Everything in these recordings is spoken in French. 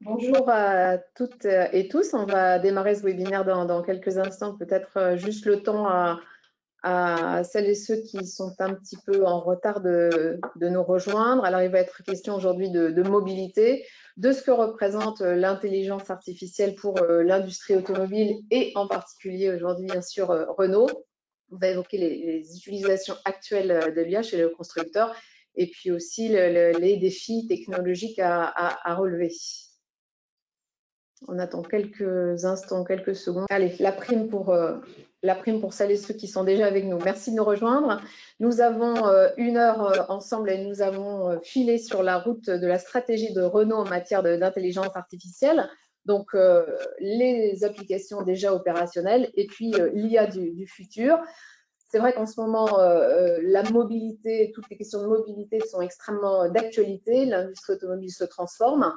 Bonjour à toutes et tous. On va démarrer ce webinaire dans quelques instants, peut-être juste le temps à celles et ceux qui sont un petit peu en retard de nous rejoindre. Alors, il va être question aujourd'hui de mobilité, de ce que représente l'intelligence artificielle pour l'industrie automobile et en particulier aujourd'hui, bien sûr, Renault. On va évoquer les utilisations actuelles de l'IA chez le constructeur et puis aussi les défis technologiques à relever. On attend quelques instants, quelques secondes. Allez, la prime pour celles et ceux qui sont déjà avec nous. Merci de nous rejoindre. Nous avons une heure ensemble et nous avons filé sur la route de la stratégie de Renault en matière d'intelligence artificielle. Donc, les applications déjà opérationnelles et puis l'IA du futur. C'est vrai qu'en ce moment, la mobilité, toutes les questions de mobilité sont extrêmement d'actualité. L'industrie automobile se transforme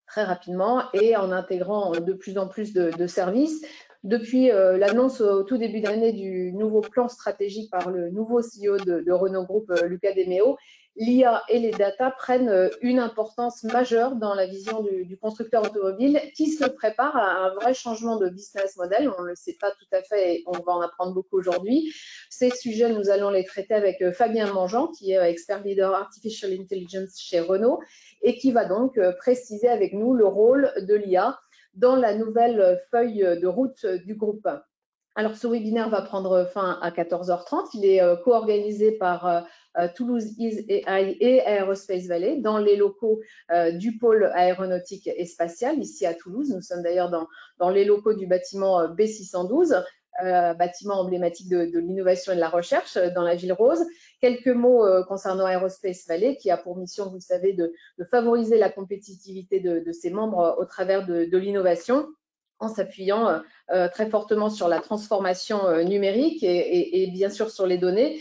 très rapidement et en intégrant de plus en plus de services. Depuis l'annonce au tout début d'année du nouveau plan stratégique par le nouveau CEO de Renault Group, Luca De Meo, l'IA et les data prennent une importance majeure dans la vision du constructeur automobile qui se prépare à un vrai changement de business model. On ne le sait pas tout à fait et on va en apprendre beaucoup aujourd'hui. Ces sujets, nous allons les traiter avec Fabien Mangeant, qui est expert leader Artificial Intelligence chez Renault et qui va donc préciser avec nous le rôle de l'IA dans la nouvelle feuille de route du groupe. Alors, ce webinaire va prendre fin à 14h30. Il est co-organisé par Toulouse Is AI et Aerospace Valley dans les locaux du pôle aéronautique et spatial, ici à Toulouse. Nous sommes d'ailleurs dans les locaux du bâtiment B612. Bâtiment emblématique de l'innovation et de la recherche dans la ville rose. Quelques mots concernant Aerospace Valley, qui a pour mission, vous le savez, de favoriser la compétitivité de ses membres au travers de l'innovation, en s'appuyant très fortement sur la transformation numérique et bien sûr sur les données.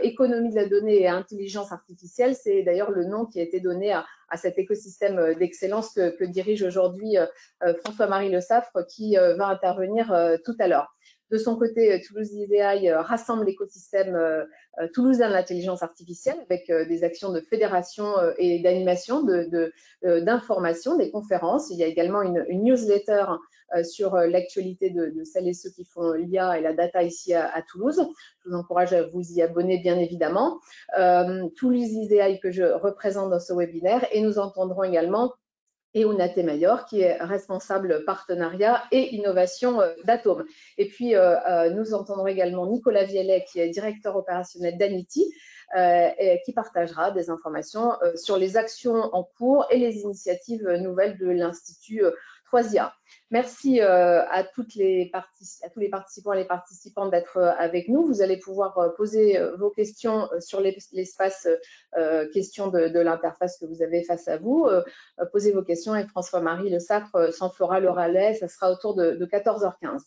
Économie de la donnée et intelligence artificielle, c'est d'ailleurs le nom qui a été donné à cet écosystème d'excellence que dirige aujourd'hui François-Marie Le Saffre, qui va intervenir tout à l'heure. De son côté, Toulouse ISEAI rassemble l'écosystème toulousain de l'intelligence artificielle avec des actions de fédération et d'animation, d'information, des conférences. Il y a également une newsletter sur l'actualité de celles et ceux qui font l'IA et la data ici à Toulouse. Je vous encourage à vous y abonner, bien évidemment. Toulouse ISEAI que je représente dans ce webinaire, et nous entendrons également Euna Temayor, qui est responsable partenariat et innovation d'Atome. Et puis, nous entendrons également Nicolas Vielet, qui est directeur opérationnel d'Anity, qui partagera des informations sur les actions en cours et les initiatives nouvelles de l'Institut 3IA. Merci à tous les participants et les participantes d'être avec nous. Vous allez pouvoir poser vos questions sur l'espace questions de l'interface que vous avez face à vous. Posez vos questions et François-Marie Le Saffre s'en fera le relais. Ça sera autour de 14h15.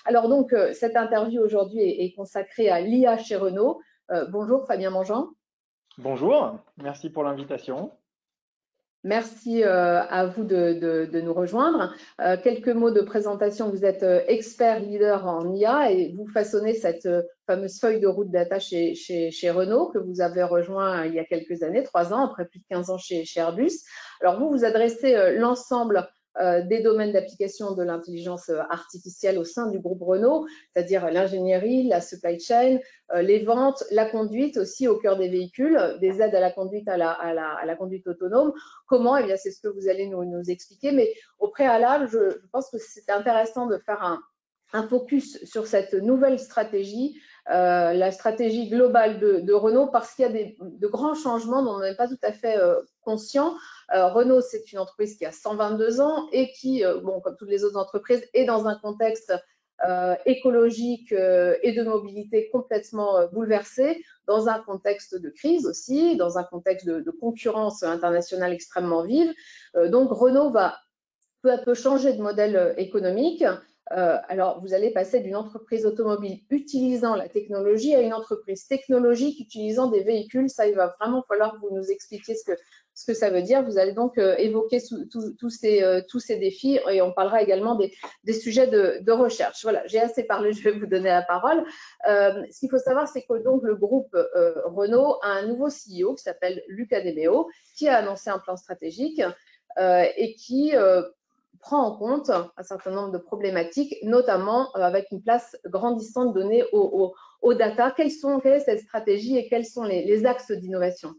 Alors donc, cette interview aujourd'hui est consacrée à l'IA chez Renault. Bonjour Fabien Mangeant. Bonjour, merci pour l'invitation. Merci à vous de nous rejoindre. Quelques mots de présentation. Vous êtes expert leader en IA et vous façonnez cette fameuse feuille de route data chez Renault que vous avez rejoint il y a quelques années, 3 ans, après plus de 15 ans chez Airbus. Alors vous adressez l'ensemble des domaines d'application de l'intelligence artificielle au sein du groupe Renault, c'est-à-dire l'ingénierie, la supply chain, les ventes, la conduite aussi au cœur des véhicules, des aides à la conduite, à la conduite autonome. Comment? Eh bien, c'est ce que vous allez nous expliquer. Mais au préalable, je pense que c'est intéressant de faire un focus sur cette nouvelle stratégie, la stratégie globale de Renault, parce qu'il y a de grands changements dont on n'est pas tout à fait conscient. Renault, c'est une entreprise qui a 122 ans et qui, bon, comme toutes les autres entreprises, est dans un contexte écologique et de mobilité complètement bouleversé, dans un contexte de crise aussi, dans un contexte de concurrence internationale extrêmement vive. Donc Renault va peu à peu changer de modèle économique. Alors, vous allez passer d'une entreprise automobile utilisant la technologie à une entreprise technologique utilisant des véhicules. Ça, il va vraiment falloir que vous nous expliquiez ce que ça veut dire. Vous allez donc évoquer tous ces défis et on parlera également des sujets de recherche. Voilà, j'ai assez parlé, je vais vous donner la parole. Ce qu'il faut savoir, c'est que donc, le groupe Renault a un nouveau CEO qui s'appelle Luca De Meo, qui a annoncé un plan stratégique. et qui prend en compte un certain nombre de problématiques, notamment avec une place grandissante donnée aux data. Quelle est cette stratégie et quels sont les axes d'innovation?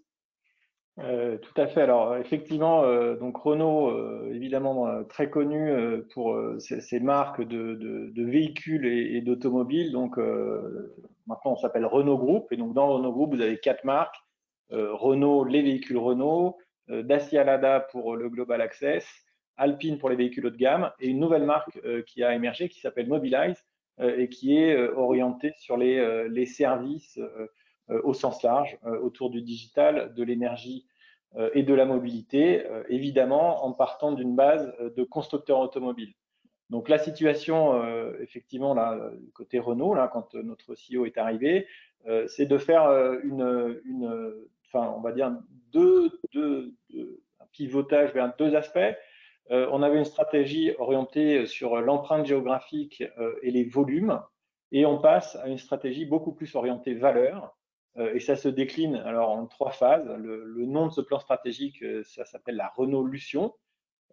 Tout à fait. Alors effectivement, donc Renault, évidemment très connu pour ses marques de véhicules et d'automobiles. Donc maintenant, on s'appelle Renault Group. Et donc dans Renault Group, vous avez 4 marques. Renault, les véhicules Renault, Dacia Lada pour le Global Access, Alpine pour les véhicules haut de gamme, et une nouvelle marque qui a émergé qui s'appelle Mobilize et qui est orientée sur les services au sens large, autour du digital, de l'énergie et de la mobilité, évidemment en partant d'une base de constructeurs automobiles. Donc la situation, effectivement, là, côté Renault, là, quand notre CEO est arrivé, c'est de faire enfin, on va dire un pivotage vers 2 aspects. On avait une stratégie orientée sur l'empreinte géographique et les volumes, et on passe à une stratégie beaucoup plus orientée valeur. Et ça se décline alors en 3 phases. Le nom de ce plan stratégique, ça s'appelle la Renaulution.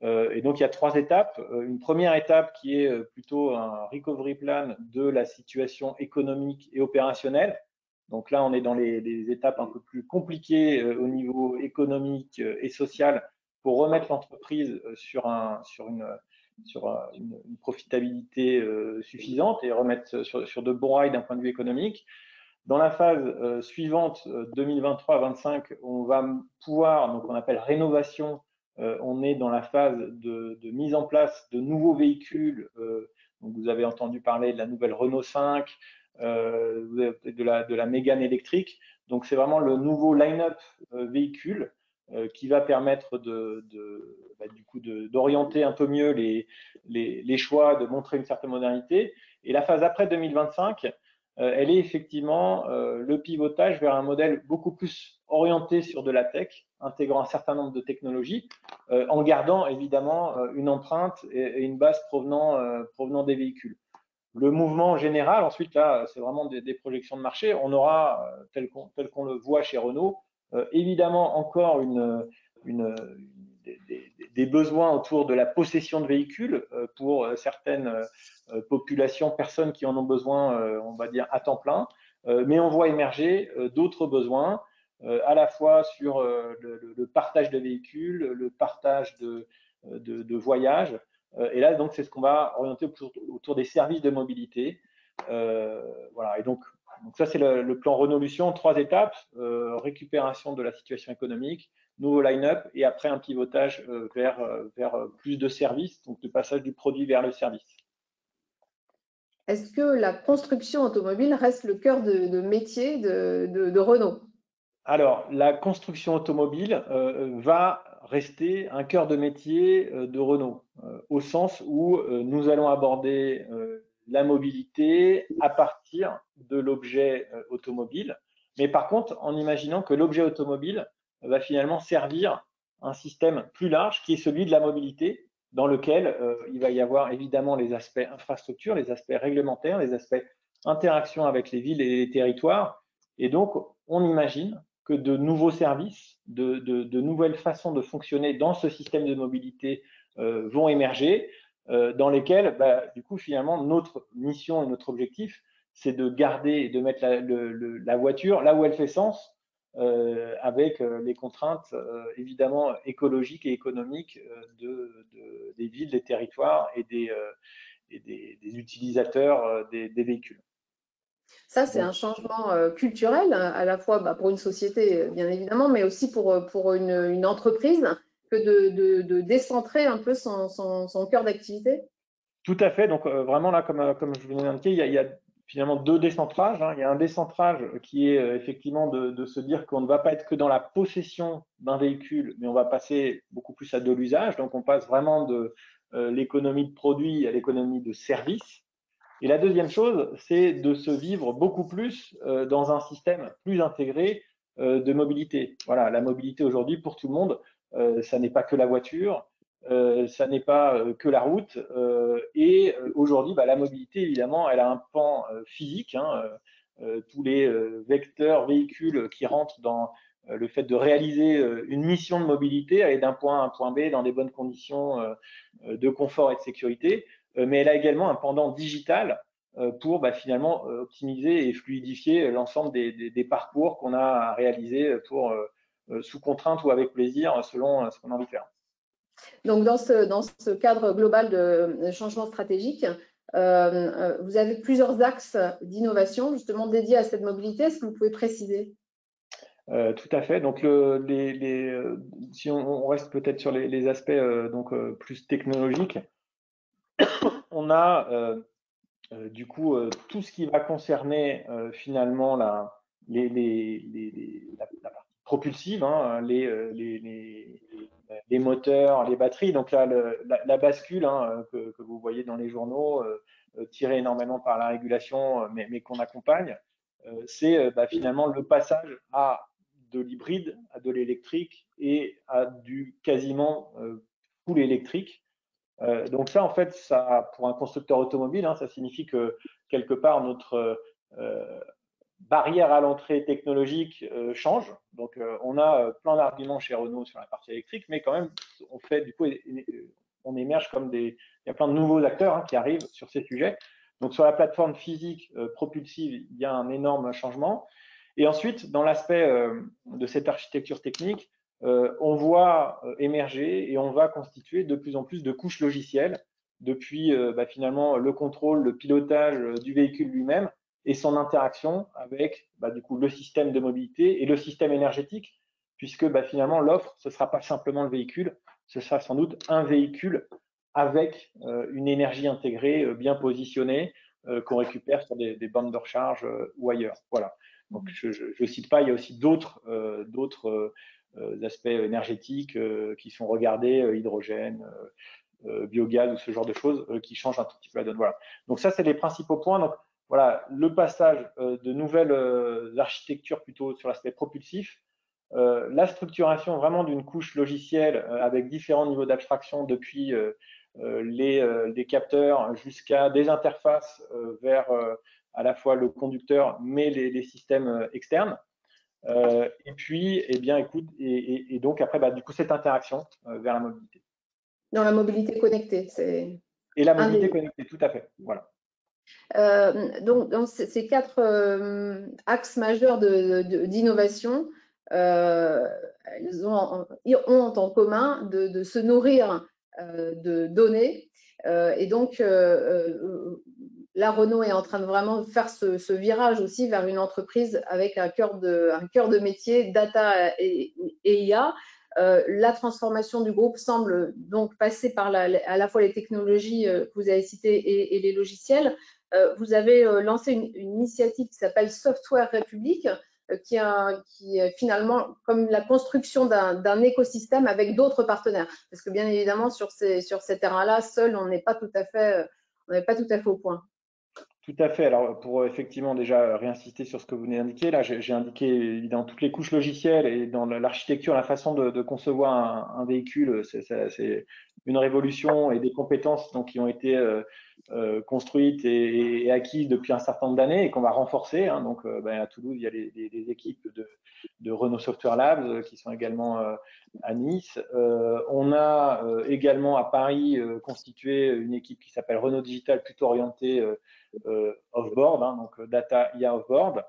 Et donc il y a 3 étapes. Une première étape qui est plutôt un recovery plan de la situation économique et opérationnelle. Donc là, on est dans les étapes un peu plus compliquées au niveau économique et social pour remettre l'entreprise sur une profitabilité suffisante et remettre sur de bons rails d'un point de vue économique. Dans la phase suivante, 2023-25, on va pouvoir, donc on appelle rénovation, on est dans la phase de mise en place de nouveaux véhicules. Donc vous avez entendu parler de la nouvelle Renault 5, de la Mégane électrique. Donc c'est vraiment le nouveau line-up véhicule qui va permettre du coup d'orienter un peu mieux les choix, de montrer une certaine modernité. Et la phase après 2025, elle est effectivement le pivotage vers un modèle beaucoup plus orienté sur de la tech, intégrant un certain nombre de technologies, en gardant évidemment une empreinte et une base provenant des véhicules. Le mouvement général, ensuite, là, c'est vraiment des projections de marché. On aura, tel qu'on le voit chez Renault, évidemment encore des besoins autour de la possession de véhicules pour certaines populations, personnes qui en ont besoin, on va dire, à temps plein. Mais on voit émerger d'autres besoins, à la fois sur le partage de véhicules, le partage de voyages. Et là, donc, c'est ce qu'on va orienter autour des services de mobilité. Voilà. Et donc ça, c'est le plan Renaulution, 3 étapes, récupération de la situation économique, nouveau line-up, et après un pivotage vers plus de services, donc le passage du produit vers le service. Est-ce que la construction automobile reste le cœur de métier de Renault? Alors, la construction automobile va rester un cœur de métier de Renault, au sens où nous allons aborder la mobilité à partir de l'objet automobile, mais par contre en imaginant que l'objet automobile va finalement servir un système plus large qui est celui de la mobilité, dans lequel il va y avoir évidemment les aspects infrastructures, les aspects réglementaires, les aspects interaction avec les villes et les territoires. Et donc, on imagine que de nouveaux services, de nouvelles façons de fonctionner dans ce système de mobilité vont émerger, dans lesquels, du coup, finalement, notre mission et notre objectif, c'est de garder et de mettre la voiture là où elle fait sens, avec les contraintes évidemment écologiques et économiques des villes, des territoires et des utilisateurs des véhicules. Ça, c'est un changement culturel, à la fois pour une société, bien évidemment, mais aussi pour une entreprise, que de décentrer un peu son cœur d'activité. Tout à fait. Donc, vraiment, là, comme je vous l'ai indiqué, il y a finalement 2 décentrages. Il y a un décentrage qui est effectivement de se dire qu'on ne va pas être que dans la possession d'un véhicule, mais on va passer beaucoup plus à de l'usage. Donc, on passe vraiment de l'économie de produit à l'économie de service. Et la deuxième chose, c'est de se vivre beaucoup plus dans un système plus intégré de mobilité. Voilà, la mobilité aujourd'hui pour tout le monde, ça n'est pas que la voiture, ça n'est pas que la route. Et aujourd'hui, la mobilité, évidemment, elle a un pan physique. Tous les vecteurs, véhicules qui rentrent le fait de réaliser une mission de mobilité, aller d'un point A à un point B dans des bonnes conditions de confort et de sécurité, mais elle a également un pendant digital pour finalement optimiser et fluidifier l'ensemble des parcours qu'on a à réaliser sous contrainte ou avec plaisir selon ce qu'on a envie de faire. Donc, dans ce cadre global de changement stratégique, vous avez plusieurs axes d'innovation justement dédiés à cette mobilité. Est-ce que vous pouvez préciser? Tout à fait. Donc, si on reste peut-être sur les aspects plus technologiques, on a du coup tout ce qui va concerner finalement la partie propulsive, hein, les moteurs, les batteries. Donc là, la bascule que vous voyez dans les journaux, tirée énormément par la régulation, mais qu'on accompagne, c'est finalement le passage à de l'hybride, à de l'électrique et à du quasiment full électrique. Donc ça, en fait, ça, pour un constructeur automobile, ça signifie que quelque part notre barrière à l'entrée technologique change. Donc on a plein d'arguments chez Renault sur la partie électrique, mais quand même, on fait du coup, on émerge comme il y a plein de nouveaux acteurs qui arrivent sur ces sujets. Donc sur la plateforme physique propulsive, il y a un énorme changement. Et ensuite, dans l'aspect de cette architecture technique, on voit émerger et on va constituer de plus en plus de couches logicielles depuis finalement le contrôle, le pilotage du véhicule lui-même et son interaction avec du coup le système de mobilité et le système énergétique, puisque finalement l'offre, ce ne sera pas simplement le véhicule, ce sera sans doute un véhicule avec une énergie intégrée bien positionnée qu'on récupère sur des bandes de recharge ou ailleurs. Voilà. Donc je ne cite pas, il y a aussi d'autres aspects énergétiques qui sont regardés, hydrogène, biogaz ou ce genre de choses qui changent un tout petit peu la donne. Voilà. Donc ça, c'est les principaux points. Donc voilà, le passage de nouvelles architectures plutôt sur l'aspect propulsif, la structuration vraiment d'une couche logicielle avec différents niveaux d'abstraction depuis les capteurs jusqu'à des interfaces vers à la fois le conducteur mais les systèmes externes. Et puis, eh bien, écoute, et donc après, du coup, cette interaction vers la mobilité. Dans la mobilité connectée, c'est. Et la mobilité connectée, tout à fait. Voilà. Donc, dans ces quatre axes majeurs d'innovation, elles ont en commun de se nourrir de données. Et donc, là, Renault est en train de vraiment faire ce virage aussi vers une entreprise avec un cœur de métier, data et IA. La transformation du groupe semble donc passer par à la fois les technologies que vous avez citées et les logiciels. Vous avez lancé une initiative qui s'appelle Software République, qui est finalement comme la construction d'un écosystème avec d'autres partenaires. Parce que bien évidemment, sur ces terrains-là, seul, on n'est pas tout à fait au point. Tout à fait. Alors, pour effectivement déjà réinsister sur ce que vous venez d'indiquer, là, j'ai indiqué évidemment toutes les couches logicielles et dans l'architecture, la façon de concevoir un véhicule, c'est une révolution et des compétences donc, qui ont été construites et acquises depuis un certain nombre d'années et qu'on va renforcer. Donc, à Toulouse, il y a les équipes de Renault Software Labs qui sont également à Nice. On a également à Paris constitué une équipe qui s'appelle Renault Digital, plutôt orientée off-board, donc data IA off-board.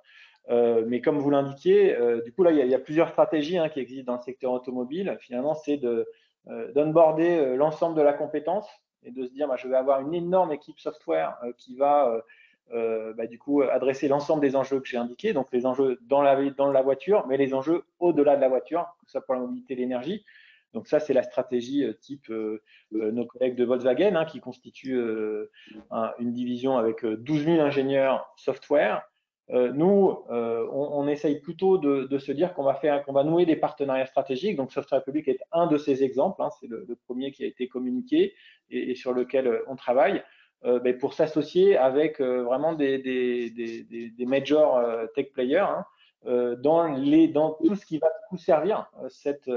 Mais comme vous l'indiquiez, du coup, là, il y a plusieurs stratégies qui existent dans le secteur automobile. Finalement, c'est d'onboarder l'ensemble de la compétence et de se dire, je vais avoir une énorme équipe software qui va du coup adresser l'ensemble des enjeux que j'ai indiqués, donc les enjeux dans la voiture, mais les enjeux au-delà de la voiture, que ce soit pour la mobilité et l'énergie. Donc ça, c'est la stratégie type nos collègues de Volkswagen qui constituent une division avec 12 000 ingénieurs software. Nous, on essaye plutôt de se dire qu'on va nouer des partenariats stratégiques. Donc Software République est un de ces exemples. C'est le premier qui a été communiqué et sur lequel on travaille. Pour s'associer avec vraiment des major tech players dans tout ce qui va servir cette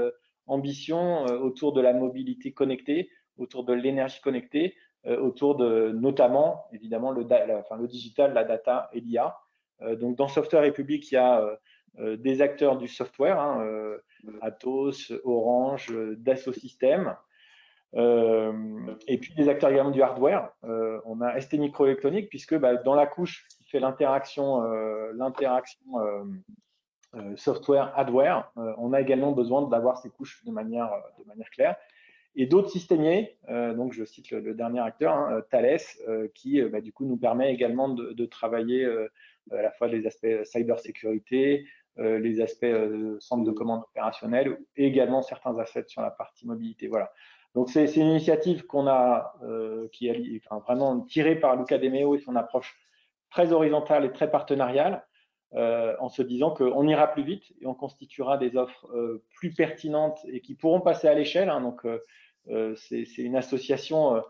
ambition autour de la mobilité connectée, autour de l'énergie connectée, autour de notamment évidemment le digital, la data et l'IA. Donc dans Software République, il y a des acteurs du software, hein, Atos, Orange, Dassault Systèmes, et puis des acteurs également du hardware. On a ST Microélectronique, puisque dans la couche qui fait l'interaction software-hardware, on a également besoin d'avoir ces couches de manière claire. Et d'autres systémiers, donc je cite le dernier acteur, hein, Thales, qui du coup nous permet également de travailler à la fois les aspects cybersécurité, les aspects centre de commande opérationnel et également certains assets sur la partie mobilité. Voilà. Donc c'est une initiative qu'on a, qui est vraiment tirée par Luca De Meo et son approche très horizontale et très partenariale, en se disant qu'on ira plus vite et on constituera des offres plus pertinentes et qui pourront passer à l'échelle. Hein, donc c'est une association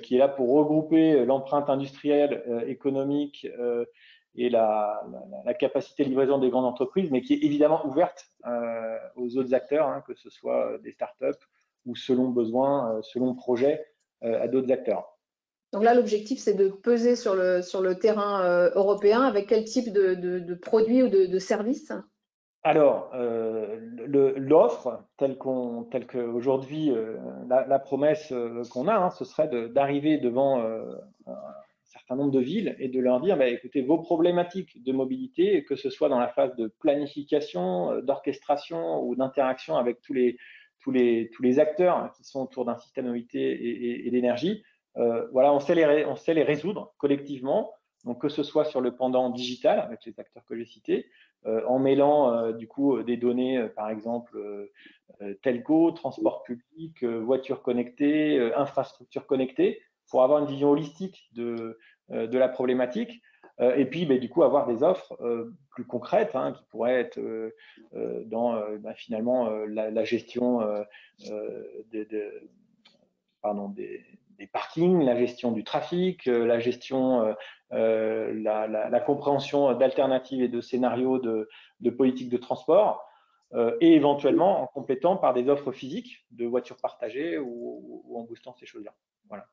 qui est là pour regrouper l'empreinte industrielle, économique et la capacité de livraison des grandes entreprises, mais qui est évidemment ouverte aux autres acteurs, hein, que ce soit des startups ou selon besoin, selon projet, à d'autres acteurs. Donc là, l'objectif, c'est de peser sur le terrain européen avec quel type de produits ou de services? Alors, l'offre, telle qu'aujourd'hui, la promesse qu'on a, hein, ce serait d'arriver devant un certain nombre de villes et de leur dire, écoutez, vos problématiques de mobilité, que ce soit dans la phase de planification, d'orchestration ou d'interaction avec tous les acteurs qui sont autour d'un système de mobilité et d'énergie, voilà, on sait les résoudre collectivement, donc que ce soit sur le pendant digital avec les acteurs que j'ai cités, en mêlant du coup des données, par exemple telco, transport public, voitures connectées, infrastructures connectées, pour avoir une vision holistique de la problématique. Et puis, du coup, avoir des offres plus concrètes, hein, qui pourraient être dans finalement la gestion des parkings, la gestion du trafic, la gestion, la compréhension d'alternatives et de scénarios de politique de transport, et éventuellement en complétant par des offres physiques de voitures partagées ou en boostant ces choses-là. Voilà.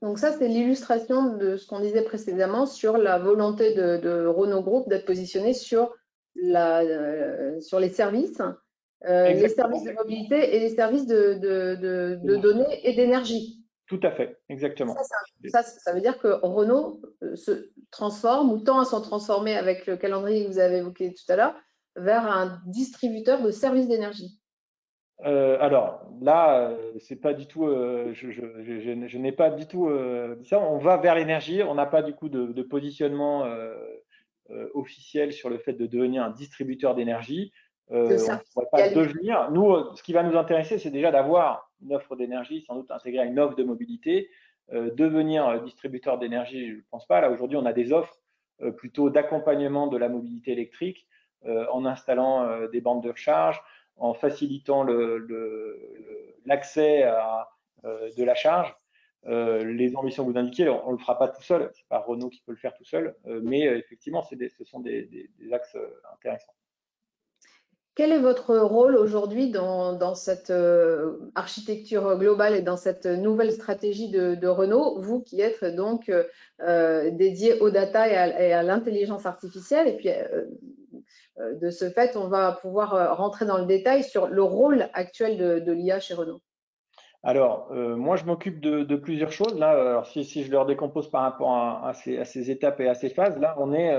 Donc ça, c'est l'illustration de ce qu'on disait précédemment sur la volonté de Renault Group d'être positionné sur les services de mobilité et les services de données et d'énergie. Tout à fait, exactement. Ça veut dire que Renault se transforme ou tend à s'en transformer avec le calendrier que vous avez évoqué tout à l'heure vers un distributeur de services d'énergie. Alors là, c'est pas du tout, je n'ai pas du tout dit ça. On va vers l'énergie. On n'a pas du coup de positionnement officiel sur le fait de devenir un distributeur d'énergie. On ne pourrait pas devenir. Nous, ce qui va nous intéresser, c'est déjà d'avoir une offre d'énergie, sans doute intégrer à une offre de mobilité. Devenir distributeur d'énergie, je ne pense pas. Là, aujourd'hui, on a des offres plutôt d'accompagnement de la mobilité électrique en installant des bandes de recharge, en facilitant l'accès de la charge. Les ambitions que vous indiquez, on ne le fera pas tout seul, c'est pas Renault qui peut le faire tout seul, mais effectivement, ce sont des axes intéressants. Quel est votre rôle aujourd'hui dans cette architecture globale et dans cette nouvelle stratégie de Renault, vous qui êtes donc dédié aux data et à l'intelligence artificielle, et puis de ce fait, on va pouvoir rentrer dans le détail sur le rôle actuel de l'IA chez Renault. Alors, moi, je m'occupe de plusieurs choses. Là, alors, si je leur décompose par rapport à ces étapes et à ces phases, là, on est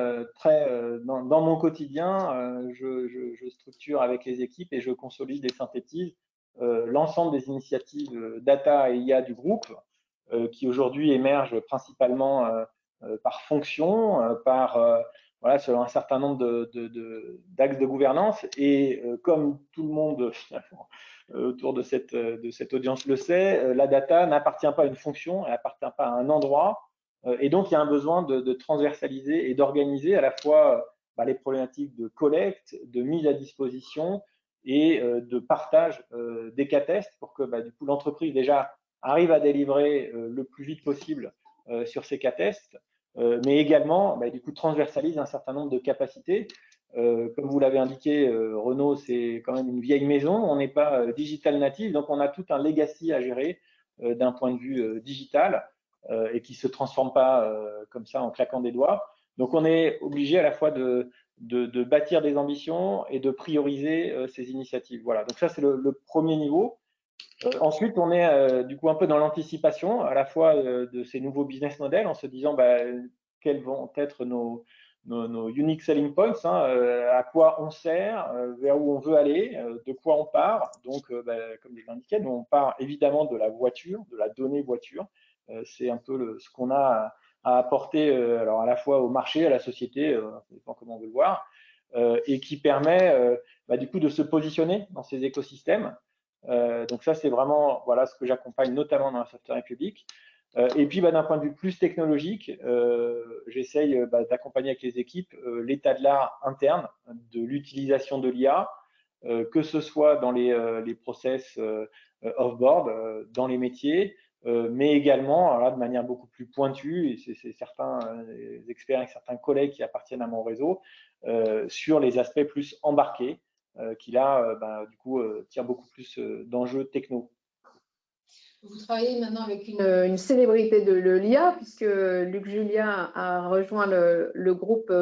dans mon quotidien, je structure avec les équipes et je consolide et synthétise l'ensemble des initiatives data et IA du groupe qui aujourd'hui émergent principalement par fonction, voilà, selon un certain nombre d'axes de gouvernance. Et comme tout le monde finalement autour de cette audience le sait, la data n'appartient pas à une fonction, elle n'appartient pas à un endroit. Et donc, il y a un besoin de transversaliser et d'organiser à la fois les problématiques de collecte, de mise à disposition et de partage des cas tests pour que du coup l'entreprise déjà arrive à délivrer le plus vite possible sur ces cas tests, mais également du coup transversalise un certain nombre de capacités. Comme vous l'avez indiqué, Renault, c'est quand même une vieille maison. On n'est pas digital native, donc on a tout un legacy à gérer d'un point de vue digital et qui ne se transforme pas comme ça en claquant des doigts. Donc on est obligé à la fois de bâtir des ambitions et de prioriser ces initiatives. Voilà, donc ça c'est le premier niveau. Ensuite, on est du coup un peu dans l'anticipation à la fois de ces nouveaux business models en se disant quels vont être nos unique selling points, hein, à quoi on sert, vers où on veut aller, de quoi on part. Donc, comme je l'indiquais, nous on part évidemment de la voiture, de la donnée voiture. C'est un peu ce qu'on a à apporter alors à la fois au marché, à la société, ça dépend comment on veut le voir, et qui permet du coup de se positionner dans ces écosystèmes. Donc ça, c'est vraiment voilà, ce que j'accompagne notamment dans la Software République. Et puis, d'un point de vue plus technologique, j'essaye d'accompagner avec les équipes l'état de l'art interne de l'utilisation de l'IA, que ce soit dans les process off-board, dans les métiers, mais également de manière beaucoup plus pointue, et c'est certains experts et certains collègues qui appartiennent à mon réseau, sur les aspects plus embarqués, qui là, du coup, tire beaucoup plus d'enjeux techno. Vous travaillez maintenant avec une célébrité de l'IA, puisque Luc Julia a rejoint le groupe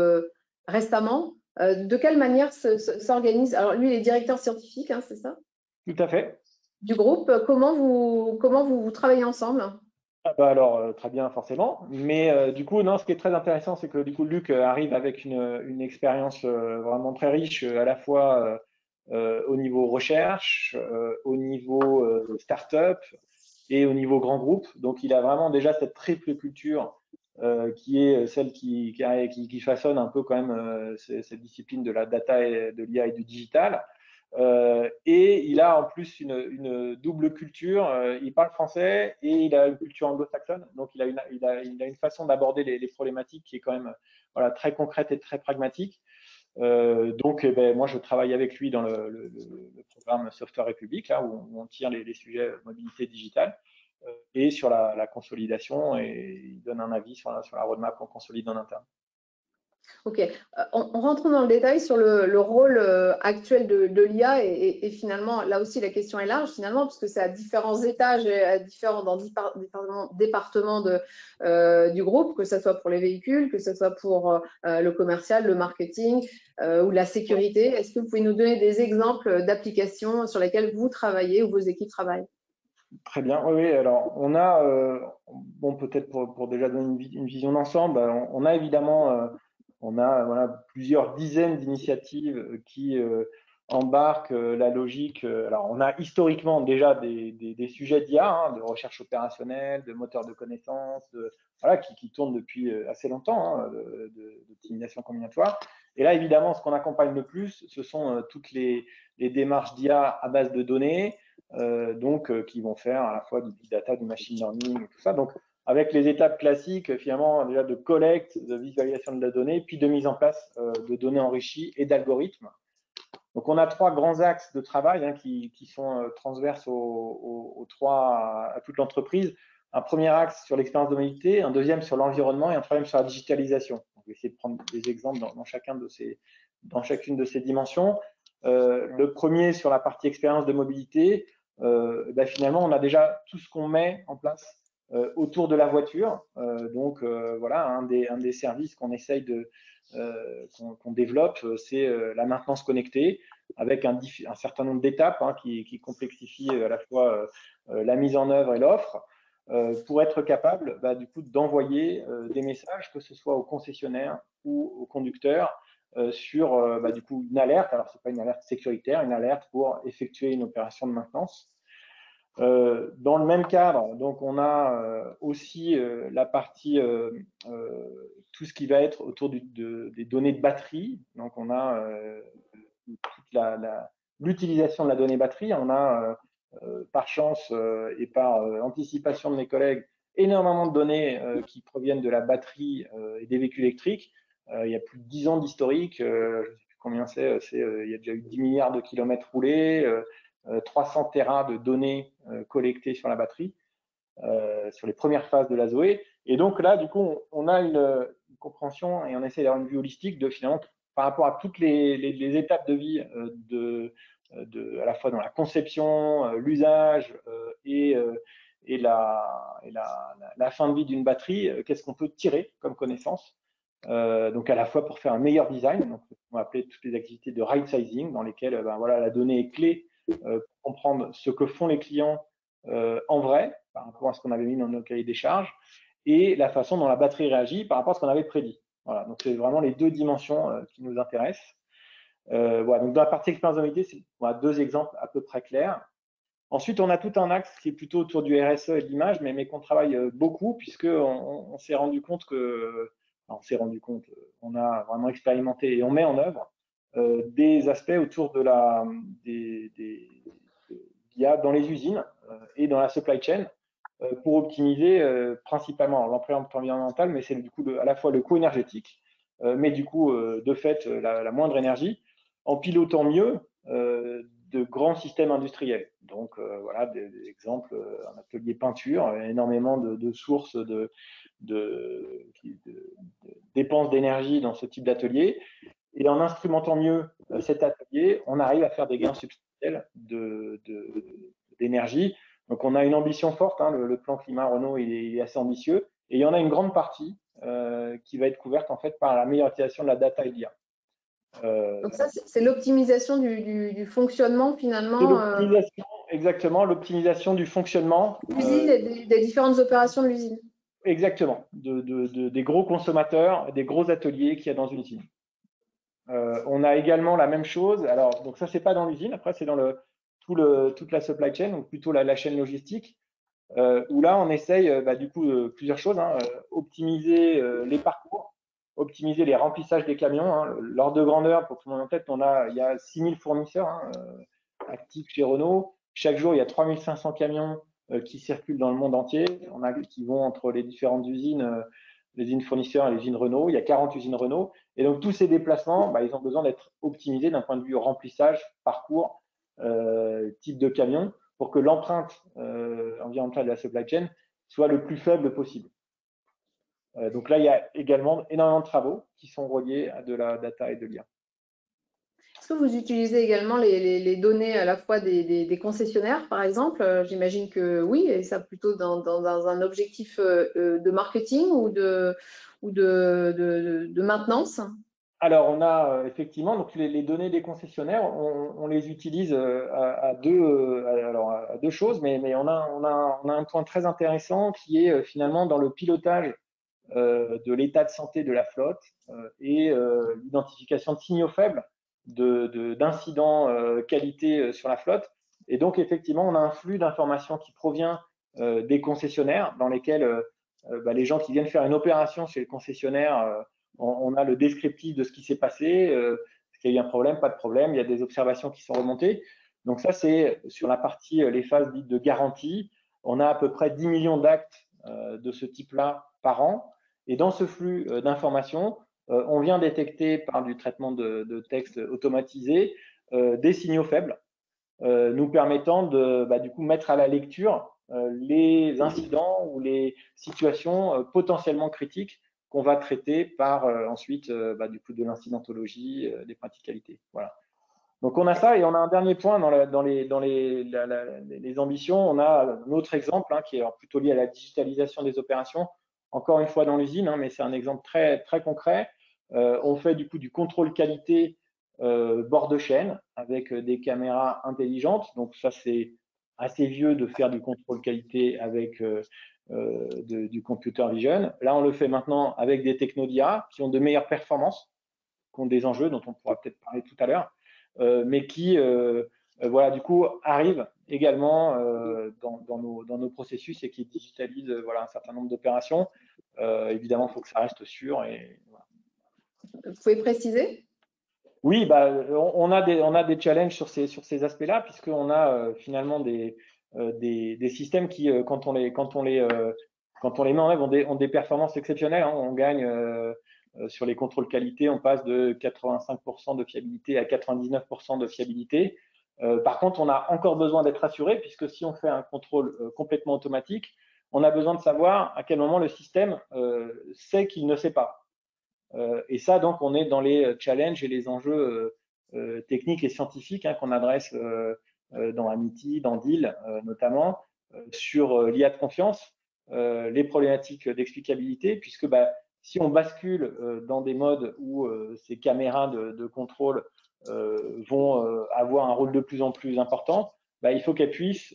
récemment. De quelle manière s'organise? Alors, lui, il est directeur scientifique, hein, c'est ça? Tout à fait. Du groupe. Comment vous travaillez ensemble? Alors, très bien, forcément. Mais du coup, non, ce qui est très intéressant, c'est que du coup, Luc arrive avec une expérience vraiment très riche, à la fois au niveau recherche, au niveau start-up et au niveau grand groupe. Donc, il a vraiment déjà cette triple culture qui est celle qui façonne un peu quand même cette discipline de la data, et de l'IA et du digital. Et il a en plus une double culture. Il parle français et il a une culture anglo-saxonne. Donc, il a une façon d'aborder les problématiques qui est quand même voilà, très concrète et très pragmatique. Donc, moi, je travaille avec lui dans le programme Software République, là, où on tire les sujets mobilité digitale et sur la consolidation. Et il donne un avis sur la roadmap qu'on consolide en interne. Ok, on rentre dans le détail sur le rôle actuel de l'IA et finalement, là aussi, la question est large finalement, parce que c'est à différents étages et dans différents départements du groupe, que ce soit pour les véhicules, que ce soit pour le commercial, le marketing ou la sécurité. Est-ce que vous pouvez nous donner des exemples d'applications sur lesquelles vous travaillez ou vos équipes travaillent? Très bien, oui, oui. Alors, on a, bon, peut-être pour déjà donner une vision d'ensemble, on a évidemment voilà, plusieurs dizaines d'initiatives qui embarquent la logique. Alors, on a historiquement déjà des sujets d'IA, hein, de recherche opérationnelle, de moteur de connaissances, voilà, qui tournent depuis assez longtemps, hein, d'optimisation combinatoire. Et là, évidemment, ce qu'on accompagne le plus, ce sont toutes les démarches d'IA à base de données, qui vont faire à la fois du big data, du machine learning, et tout ça. Donc, avec les étapes classiques, finalement, déjà de collecte, de visualisation de la donnée, puis de mise en place de données enrichies et d'algorithmes. Donc, on a trois grands axes de travail qui sont transverses à toute l'entreprise. Un premier axe sur l'expérience de mobilité, un deuxième sur l'environnement et un troisième sur la digitalisation. On va essayer de prendre des exemples dans chacune de ces dimensions. Le premier sur la partie expérience de mobilité, finalement, on a déjà tout ce qu'on met en place autour de la voiture. Voilà, un des services qu'on essaye qu'on développe, c'est la maintenance connectée avec un certain nombre d'étapes qui complexifient à la fois la mise en œuvre et l'offre pour être capable du coup d'envoyer des messages, que ce soit aux concessionnaires ou aux conducteurs, sur du coup une alerte. Alors, ce n'est pas une alerte sécuritaire, une alerte pour effectuer une opération de maintenance. Dans le même cadre, donc on a aussi la partie tout ce qui va être autour des données de batterie. Donc on a toute l'utilisation de la donnée batterie. On a par chance et par anticipation de mes collègues énormément de données qui proviennent de la batterie et des véhicules électriques. Il y a plus de 10 ans d'historique, je ne sais plus combien il y a déjà eu 10 milliards de kilomètres roulés, 300 Tera de données collectées sur la batterie, sur les premières phases de la Zoé. Et donc là, du coup, on a une compréhension et on essaie d'avoir une vue holistique de finalement, par rapport à toutes les étapes de vie, à la fois dans la conception, l'usage et la fin de vie d'une batterie, qu'est-ce qu'on peut tirer comme connaissance donc à la fois pour faire un meilleur design, donc on va appeler toutes les activités de right sizing, dans lesquelles voilà, la donnée est clé pour comprendre ce que font les clients en vrai, par rapport à ce qu'on avait mis dans nos cahiers des charges, et la façon dont la batterie réagit par rapport à ce qu'on avait prédit. Voilà, donc c'est vraiment les deux dimensions qui nous intéressent. Voilà, donc dans la partie expérience de mobilité, c'est voilà, deux exemples à peu près clairs. Ensuite, on a tout un axe qui est plutôt autour du RSE et de l'image, mais qu'on travaille beaucoup, puisqu'on s'est rendu compte on a vraiment expérimenté et on met en œuvre des aspects autour de qu'il y a dans les usines et dans la supply chain pour optimiser principalement l'empreinte environnementale, mais c'est du coup à la fois le coût énergétique, mais du coup, de fait, la moindre énergie, en pilotant mieux de grands systèmes industriels. Donc, voilà, des exemples, un atelier peinture, énormément de sources de dépenses d'énergie dans ce type d'atelier. Et en instrumentant mieux cet atelier, on arrive à faire des gains substantiels d'énergie. Donc, on a une ambition forte. Hein, le plan climat Renault, il est assez ambitieux. Et il y en a une grande partie qui va être couverte en fait par la meilleure utilisation de la data et de l'IA. Donc ça, c'est l'optimisation du fonctionnement finalement. Exactement, l'optimisation du fonctionnement. L'usine et des différentes opérations de l'usine. Exactement, des gros consommateurs, des gros ateliers qu'il y a dans une usine. On a également la même chose. Alors, donc ça, c'est pas dans l'usine. Après, c'est dans toute la supply chain, donc plutôt la chaîne logistique, où là, on essaye du coup plusieurs choses. Hein, optimiser les parcours, optimiser les remplissages des camions. Hein, l'ordre de grandeur, pour tout le monde en tête, il y a 6000 fournisseurs hein, actifs chez Renault. Chaque jour, il y a 3500 camions qui circulent dans le monde entier, qui vont entre les différentes usines, les usines fournisseurs et les usines Renault. Il y a 40 usines Renault. Et donc, tous ces déplacements, ils ont besoin d'être optimisés d'un point de vue remplissage, parcours, type de camion, pour que l'empreinte environnementale de la supply chain soit le plus faible possible. Donc là, il y a également énormément de travaux qui sont reliés à de la data et de l'IA. Est-ce que vous utilisez également les données à la fois des concessionnaires, par exemple? J'imagine que oui, et ça plutôt dans un objectif de marketing ou de maintenance? Alors, on a effectivement donc les données des concessionnaires, on les utilise à deux choses, mais on a un point très intéressant qui est finalement dans le pilotage de l'état de santé de la flotte et l'identification de signaux faibles d'incidents qualité sur la flotte. Et donc, effectivement, on a un flux d'informations qui provient des concessionnaires dans lesquels les gens qui viennent faire une opération chez le concessionnaire, on a le descriptif de ce qui s'est passé, est-ce qu'il y a eu un problème, pas de problème, il y a des observations qui sont remontées. Donc ça, c'est sur la partie, les phases dites de garantie. On a à peu près 10 millions d'actes de ce type-là par an. Et dans ce flux d'informations, on vient détecter par du traitement de texte automatisé des signaux faibles, nous permettant de du coup mettre à la lecture les incidents ou les situations potentiellement critiques qu'on va traiter par ensuite du coup de l'incidentologie, des praticalités. Voilà. Donc on a ça et on a un dernier point dans les ambitions. On a un autre exemple hein, qui est plutôt lié à la digitalisation des opérations. Encore une fois dans l'usine, hein, mais c'est un exemple très très concret. On fait du coup du contrôle qualité bord de chaîne avec des caméras intelligentes. Donc ça c'est assez vieux de faire du contrôle qualité avec du computer vision. Là on le fait maintenant avec des technos d'IA qui ont de meilleures performances, qui ont des enjeux dont on pourra peut-être parler tout à l'heure. Mais qui, voilà, du coup, arrivent également dans nos processus et qui digitalisent voilà, un certain nombre d'opérations. Évidemment, il faut que ça reste sûr. Et, voilà. Vous pouvez préciser? Oui, on a des challenges sur ces aspects-là, puisqu'on a finalement des systèmes qui, quand on les met en œuvre, ont des performances exceptionnelles. Hein. On gagne sur les contrôles qualité, on passe de 85% de fiabilité à 99% de fiabilité. Par contre, on a encore besoin d'être assuré, puisque si on fait un contrôle complètement automatique, on a besoin de savoir à quel moment le système sait qu'il ne sait pas. Et ça, donc, on est dans les challenges et les enjeux techniques et scientifiques hein, qu'on adresse dans Amity, dans DEAL notamment, sur l'IA de confiance, les problématiques d'explicabilité, puisque si on bascule dans des modes où ces caméras de contrôle vont avoir un rôle de plus en plus important, il faut qu'elles puissent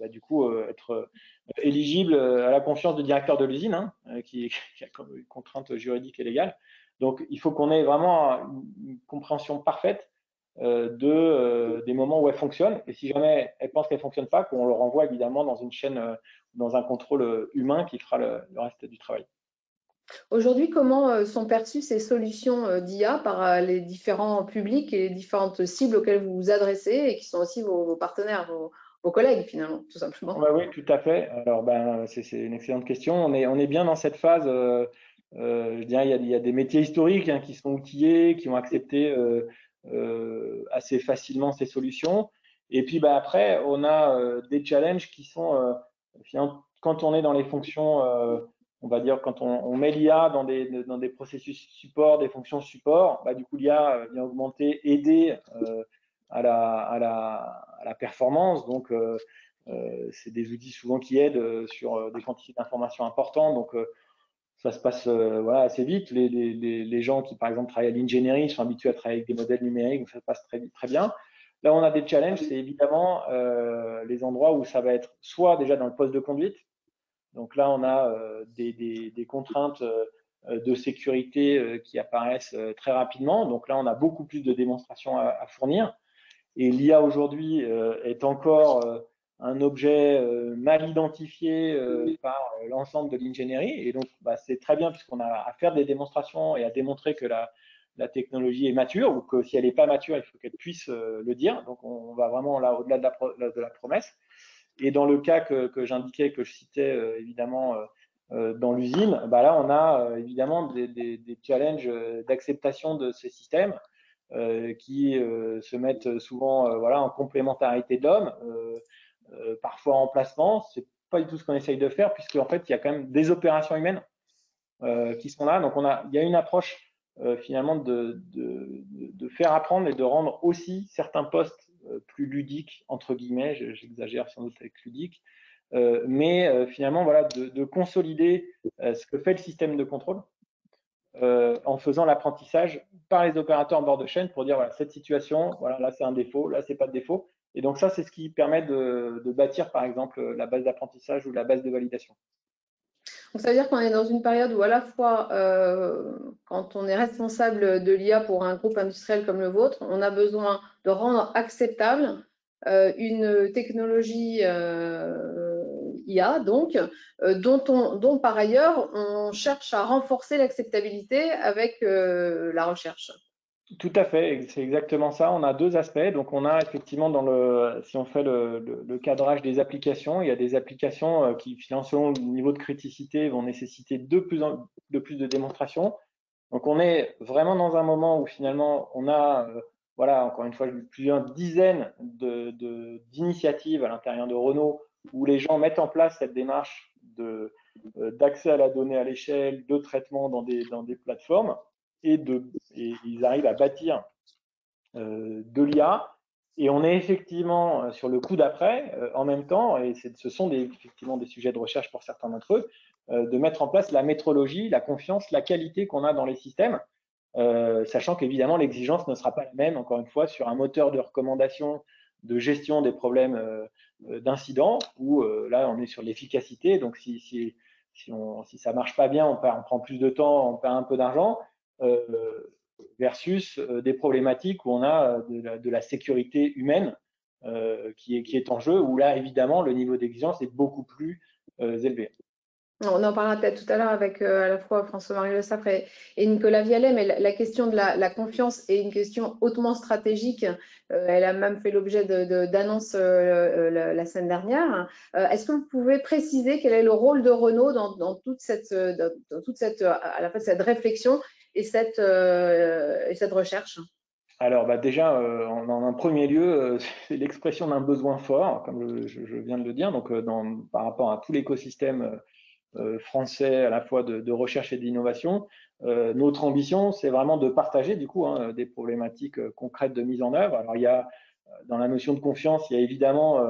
du coup être éligibles à la confiance du directeur de l'usine, hein, qui a une contrainte juridique et légale. Donc, il faut qu'on ait vraiment une compréhension parfaite des moments où elles fonctionnent. Et si jamais elles pensent qu'elles ne fonctionnent pas, qu'on le renvoie évidemment dans une chaîne, dans un contrôle humain qui fera le reste du travail. Aujourd'hui, comment sont perçues ces solutions d'IA par les différents publics et les différentes cibles auxquelles vous vous adressez et qui sont aussi vos partenaires, vos collègues finalement, tout simplement? Oui, tout à fait. Alors, c'est une excellente question. On est bien dans cette phase. Je dirais, il y a des métiers historiques, hein, qui sont outillés, qui ont accepté assez facilement ces solutions. Et puis, après, on a des challenges qui sont, finalement, quand on est dans les fonctions, on va dire, quand on met l'IA dans des processus support, des fonctions support, du coup, l'IA vient augmenter, aider à la performance. Donc, c'est des outils souvent qui aident sur des quantités d'informations importantes. Donc, ça se passe assez vite. Les gens qui, par exemple, travaillent à l'ingénierie sont habitués à travailler avec des modèles numériques, donc ça se passe très bien. Là, on a des challenges, c'est évidemment les endroits où ça va être soit déjà dans le poste de conduite. Donc là, on a des contraintes de sécurité qui apparaissent très rapidement. Donc là, on a beaucoup plus de démonstrations à fournir. Et l'IA aujourd'hui est encore un objet mal identifié par l'ensemble de l'ingénierie. Et donc, c'est très bien puisqu'on a à faire des démonstrations et à démontrer que la technologie est mature, ou que si elle n'est pas mature, il faut qu'elle puisse le dire. Donc, on va vraiment là au-delà de la promesse. Et dans le cas que j'indiquais, que je citais évidemment dans l'usine, là, on a évidemment des challenges d'acceptation de ces systèmes qui se mettent souvent en complémentarité d'hommes, parfois en placement. C'est pas du tout ce qu'on essaye de faire, puisque en fait, il y a quand même des opérations humaines qui sont là. Donc, il y a une approche finalement de faire apprendre et de rendre aussi certains postes plus ludiques, entre guillemets, j'exagère sans doute avec ludique, mais finalement, de consolider ce que fait le système de contrôle en faisant l'apprentissage par les opérateurs en bord de chaîne pour dire, voilà, cette situation, voilà, là c'est un défaut, là c'est pas de défaut. Et donc ça, c'est ce qui permet de bâtir, par exemple, la base d'apprentissage ou la base de validation. Donc, ça veut dire qu'on est dans une période où à la fois, quand on est responsable de l'IA pour un groupe industriel comme le vôtre, on a besoin de rendre acceptable une technologie IA, donc, dont par ailleurs on cherche à renforcer l'acceptabilité avec la recherche. Tout à fait, c'est exactement ça. On a deux aspects. Donc, on a effectivement, si on fait le cadrage des applications, il y a des applications qui, selon le niveau de criticité, vont nécessiter de plus de démonstrations. Donc, on est vraiment dans un moment où finalement, on a, encore une fois, plusieurs dizaines d'initiatives à l'intérieur de Renault où les gens mettent en place cette démarche d'accès à la donnée à l'échelle, de traitement dans des plateformes, et ils arrivent à bâtir de l'IA. Et on est effectivement sur le coup d'après, en même temps, et ce sont effectivement des sujets de recherche pour certains d'entre eux, de mettre en place la métrologie, la confiance, la qualité qu'on a dans les systèmes, sachant qu'évidemment l'exigence ne sera pas la même, encore une fois, sur un moteur de recommandation de gestion des problèmes d'incidents, où là on est sur l'efficacité. Donc si ça marche pas bien, on prend plus de temps, on perd un peu d'argent, versus des problématiques où on a de la sécurité humaine qui est en jeu, où là évidemment le niveau d'exigence est beaucoup plus élevé. On en parlera peut-être tout à l'heure avec à la fois François-Marie Le Saffre et Nicolas Vialet, mais la question de la confiance est une question hautement stratégique. Elle a même fait l'objet d'annonces la semaine dernière. Est-ce que vous pouvez préciser quel est le rôle de Renault dans toute cette, à la fois cette réflexion et cette recherche? Alors déjà, en un premier lieu, c'est l'expression d'un besoin fort, comme je viens de le dire, donc par rapport à tout l'écosystème français à la fois de recherche et d'innovation. Notre ambition, c'est vraiment de partager du coup des problématiques concrètes de mise en œuvre. Alors il y a dans la notion de confiance, il y a évidemment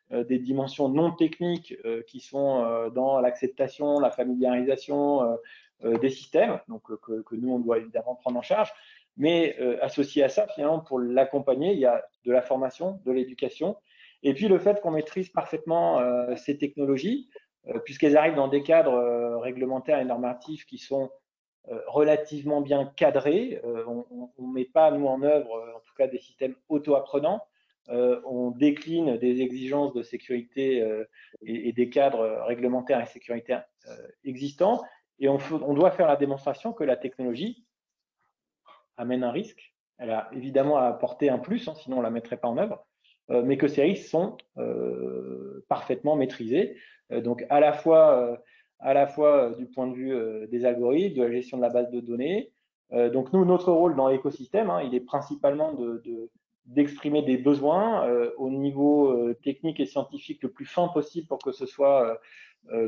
des dimensions non techniques qui sont dans l'acceptation, la familiarisation, des systèmes, donc que nous, on doit évidemment prendre en charge. Mais associé à ça, finalement, pour l'accompagner, il y a de la formation, de l'éducation, et puis le fait qu'on maîtrise parfaitement ces technologies, puisqu'elles arrivent dans des cadres réglementaires et normatifs qui sont relativement bien cadrés. On ne met pas, nous, en œuvre, en tout cas, des systèmes auto-apprenants. On décline des exigences de sécurité et des cadres réglementaires et sécuritaires existants. Et on doit faire la démonstration que la technologie amène un risque. Elle a évidemment à apporter un plus, sinon on ne la mettrait pas en œuvre, mais que ces risques sont parfaitement maîtrisés. Donc à la fois du point de vue des algorithmes, de la gestion de la base de données. Donc nous, notre rôle dans l'écosystème, il est principalement d'exprimer des besoins au niveau technique et scientifique le plus fin possible pour que ce soit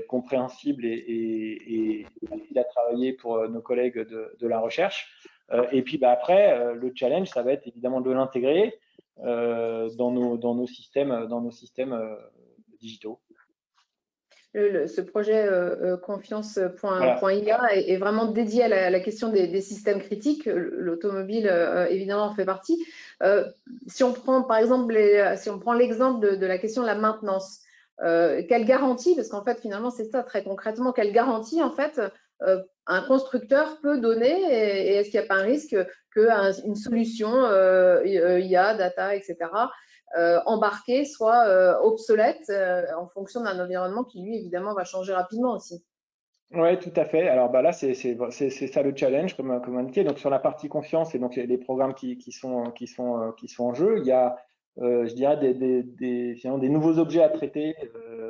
compréhensible et facile à travailler pour nos collègues de la recherche. Et puis après, le challenge, ça va être évidemment de l'intégrer dans nos systèmes digitaux. Ce projet confiance.ia voilà. est vraiment dédié à la question des systèmes critiques. L'automobile, évidemment, en fait partie. Si on prend, par exemple, si on prend l'exemple de la question de la maintenance, quelle garantie, parce qu'en fait, finalement, c'est ça, très concrètement, quelle garantie, en fait, un constructeur peut donner, et est-ce qu'il n'y a pas un risque qu'une solution IA, data, etc., embarqué soit obsolète en fonction d'un environnement qui, lui, évidemment, va changer rapidement aussi. Oui, tout à fait. Alors là, c'est ça le challenge, comme indiqué. Donc sur la partie confiance et donc les programmes qui sont en jeu, il y a, je dirais, des nouveaux objets à traiter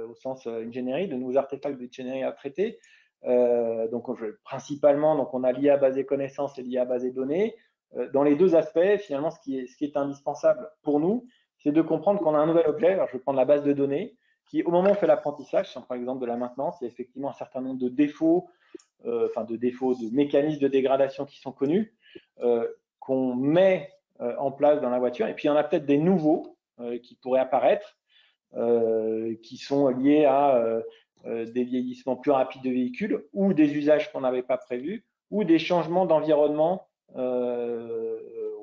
au sens ingénierie, de nouveaux artefacts d'ingénierie à traiter. Donc principalement, donc on a l'IA basée connaissances et l'IA basée données. Dans les deux aspects, finalement, ce qui est indispensable pour nous, c'est de comprendre qu'on a un nouvel objet. Alors je vais prendre la base de données qui, au moment où on fait l'apprentissage, si on prend l'exemple de la maintenance, il y a effectivement un certain nombre de défauts, de mécanismes de dégradation qui sont connus, qu'on met en place dans la voiture. Et puis, il y en a peut-être des nouveaux qui pourraient apparaître, qui sont liés à des vieillissements plus rapides de véhicules ou des usages qu'on n'avait pas prévus ou des changements d'environnement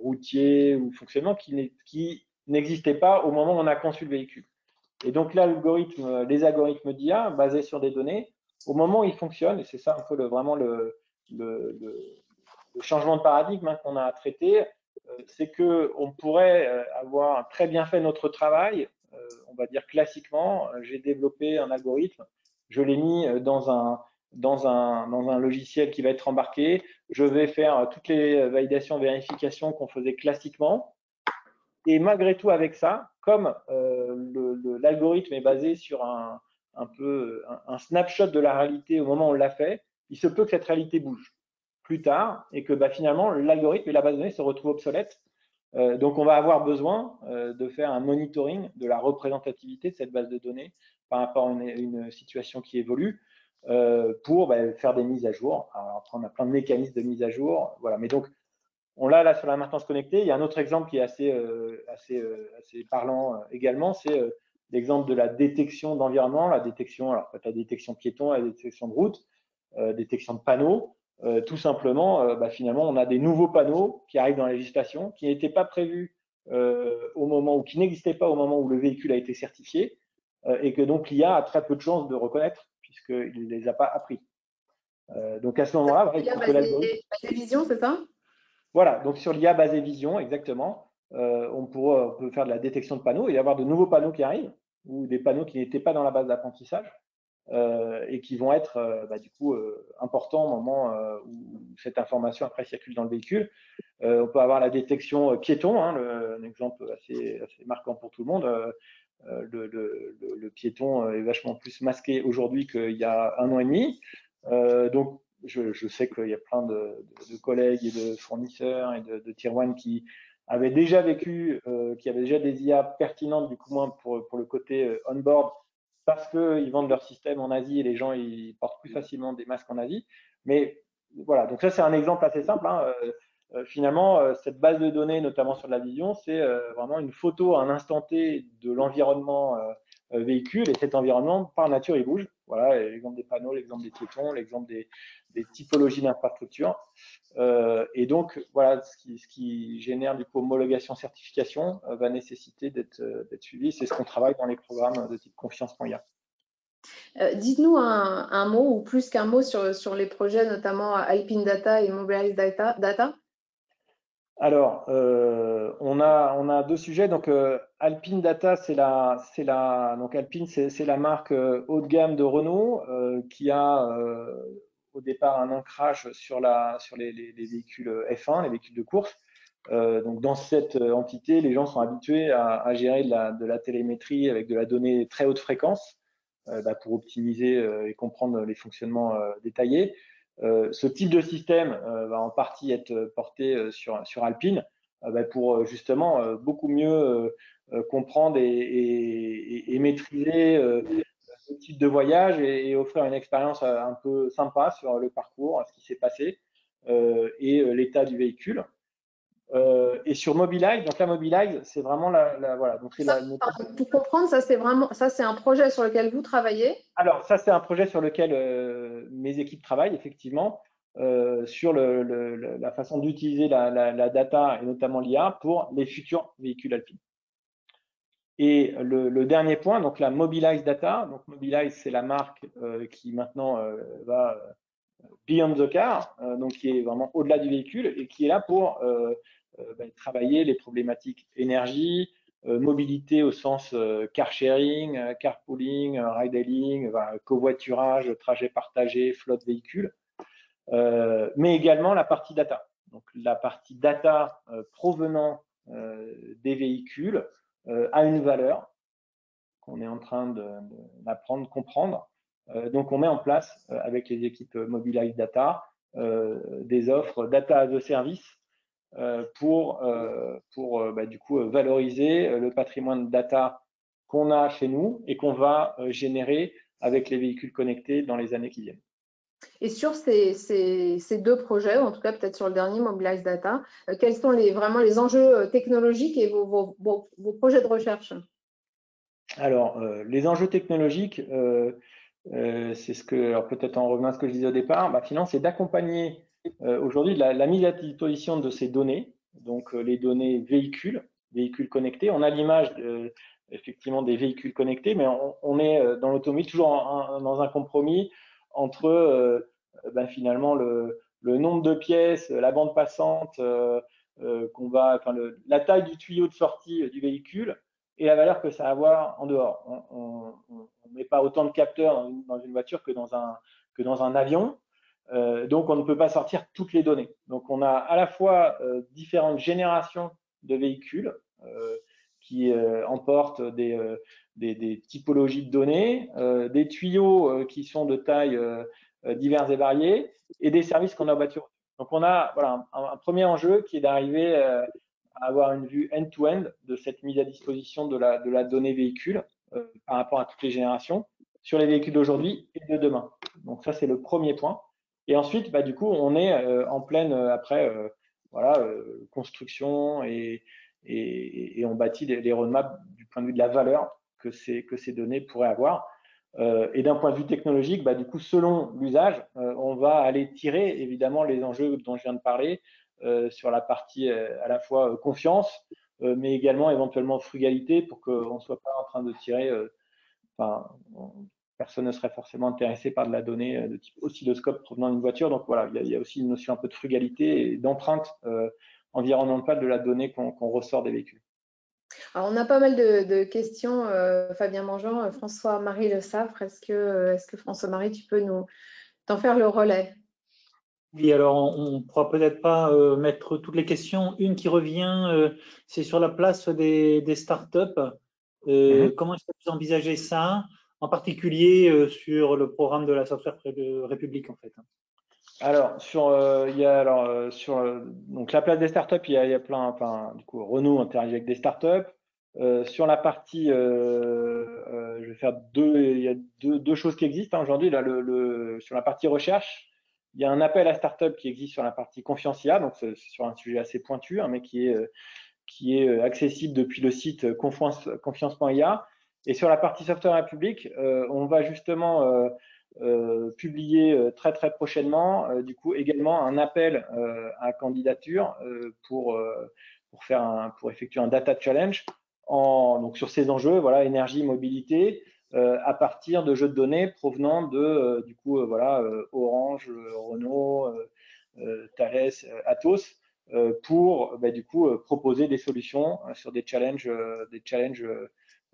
routier ou fonctionnement qui n'existaient pas au moment où on a conçu le véhicule. Et donc les algorithmes d'IA basés sur des données, au moment où ils fonctionnent, et c'est ça un peu vraiment le changement de paradigme qu'on a à traiter, c'est qu'on pourrait avoir très bien fait notre travail, on va dire classiquement, j'ai développé un algorithme, je l'ai mis dans un logiciel qui va être embarqué, je vais faire toutes les validations, vérifications qu'on faisait classiquement, et malgré tout, avec ça, comme l'algorithme est basé sur un snapshot de la réalité au moment où on l'a fait, il se peut que cette réalité bouge plus tard et que finalement, l'algorithme et la base de données se retrouvent obsolètes. Donc, on va avoir besoin de faire un monitoring de la représentativité de cette base de données par rapport à une situation qui évolue pour faire des mises à jour. Alors, après, on a plein de mécanismes de mise à jour. Voilà. Mais donc, on l'a là sur la maintenance connectée. Il y a un autre exemple qui est assez parlant également, c'est l'exemple de la détection d'environnement, la détection piéton, la détection de route, détection de panneaux. Tout simplement, finalement, on a des nouveaux panneaux qui arrivent dans la législation, qui n'étaient pas prévus au moment ou qui n'existaient pas au moment où le véhicule a été certifié, et que donc l'IA a très peu de chances de reconnaître puisqu'il ne les a pas appris. Donc à ce moment-là, il faut que l'algorithme. Vision, c'est ça? Voilà, donc sur l'IA basée vision, exactement, on peut faire de la détection de panneaux et y avoir de nouveaux panneaux qui arrivent ou des panneaux qui n'étaient pas dans la base d'apprentissage et qui vont être du coup importants au moment où cette information après circule dans le véhicule. On peut avoir la détection piéton, un exemple assez marquant pour tout le monde. Le piéton est vachement plus masqué aujourd'hui qu'il y a 1 an et demi. Donc, je sais qu'il y a plein de collègues et de fournisseurs et de tier 1 qui avaient déjà vécu, qui avaient déjà des IA pertinentes, du coup moins pour le côté on-board, parce qu'ils vendent leur système en Asie et les gens ils portent plus facilement des masques en Asie. Mais voilà, donc ça c'est un exemple assez simple. Finalement, cette base de données, notamment sur la vision, c'est vraiment une photo à un instant T de l'environnement véhicule, et cet environnement, par nature, il bouge. Voilà, l'exemple des panneaux, l'exemple des piétons, l'exemple des typologies d'infrastructures. Et donc, voilà, ce qui génère du coup homologation, certification, va nécessiter d'être suivi. C'est ce qu'on travaille dans les programmes de type confiance.IA. Dites-nous un mot ou plus qu'un mot sur les projets, notamment Alpine Data et Mobilize Data. Alors, on a deux sujets. Donc, Alpine Data, donc Alpine, c'est la marque haut de gamme de Renault qui a au départ un ancrage sur les véhicules F1, les véhicules de course. Donc, dans cette entité, les gens sont habitués à gérer de la télémétrie avec de la donnée très haute fréquence pour optimiser et comprendre les fonctionnements détaillés. Ce type de système va en partie être porté sur Alpine pour justement beaucoup mieux comprendre et maîtriser ce type de voyage et offrir une expérience un peu sympa sur le parcours, ce qui s'est passé et l'état du véhicule. Et sur Mobilize, donc la Mobilize, c'est vraiment voilà. Donc pour comprendre, ça c'est un projet sur lequel vous travaillez. Alors ça, c'est un projet sur lequel mes équipes travaillent effectivement sur la façon d'utiliser la data et notamment l'IA pour les futurs véhicules Alpine. Et le dernier point, donc la Mobilize Data. Donc Mobilize, c'est la marque qui maintenant va beyond the car, donc qui est vraiment au-delà du véhicule et qui est là pour travailler les problématiques énergie, mobilité au sens car sharing, carpooling, ride-hailing, covoiturage, trajet partagé, flotte véhicule, mais également la partie data. Donc la partie data provenant des véhicules a une valeur qu'on est en train d'apprendre, comprendre. Donc on met en place avec les équipes Mobilize Data des offres data as a service pour du coup valoriser le patrimoine de data qu'on a chez nous et qu'on va générer avec les véhicules connectés dans les années qui viennent. Et sur ces deux projets, ou en tout cas peut-être sur le dernier, Mobilize Data, quels sont vraiment les enjeux technologiques et vos projets de recherche? Alors, les enjeux technologiques, c'est ce que, alors peut-être en revenant à ce que je disais au départ, finalement, c'est d'accompagner aujourd'hui la mise à disposition de ces données, donc les données véhicules connectés. On a l'image effectivement des véhicules connectés, mais on est dans l'automobile toujours dans un compromis entre finalement le nombre de pièces, la bande passante, la taille du tuyau de sortie du véhicule et la valeur que ça va avoir en dehors. On ne met pas autant de capteurs dans une voiture que dans un avion. Donc, on ne peut pas sortir toutes les données. Donc, on a à la fois différentes générations de véhicules qui emportent des typologies de données, des tuyaux qui sont de tailles diverses et variées, et des services qu'on a en voiture. Donc, on a voilà, un premier enjeu qui est d'arriver à avoir une vue end-to-end de cette mise à disposition de la donnée véhicule par rapport à toutes les générations sur les véhicules d'aujourd'hui et de demain. Donc ça, c'est le premier point. Et ensuite, du coup, on est en pleine, après, construction et on bâtit les roadmaps du point de vue de la valeur que ces données pourraient avoir. Et d'un point de vue technologique, du coup, selon l'usage, on va aller tirer évidemment les enjeux dont je viens de parler sur la partie à la fois confiance, mais également éventuellement frugalité pour qu'on ne soit pas en train de tirer. Personne ne serait forcément intéressé par de la donnée de type oscilloscope provenant d'une voiture. Donc voilà, il y a aussi une notion un peu de frugalité et d'empreinte environnementale de la donnée qu'on ressort des véhicules. Alors, on a pas mal de questions, Fabien Mangeant, François-Marie Le Saffre. Est-ce que François-Marie, tu peux t'en faire le relais? Oui, alors on ne pourra peut-être pas mettre toutes les questions. Une qui revient, c'est sur la place des startups. Comment est-ce que vous envisagez ça, en particulier sur le programme de la Software République en fait? Alors, sur donc la place des startups, il y a plein, du coup, Renault interagit avec des startups. Sur la partie, je vais faire il y a deux choses qui existent aujourd'hui. Là, sur la partie recherche, il y a un appel à startup qui existe sur la partie confiance IA, donc c'est sur un sujet assez pointu, mais qui est accessible depuis le site confiance.ia. Et sur la partie software public, on va justement publier très prochainement, du coup également un appel à candidature pour effectuer un data challenge donc sur ces enjeux, voilà, énergie, mobilité, à partir de jeux de données provenant de voilà, Orange, Renault, Thales, Atos, pour du coup proposer des solutions sur des challenges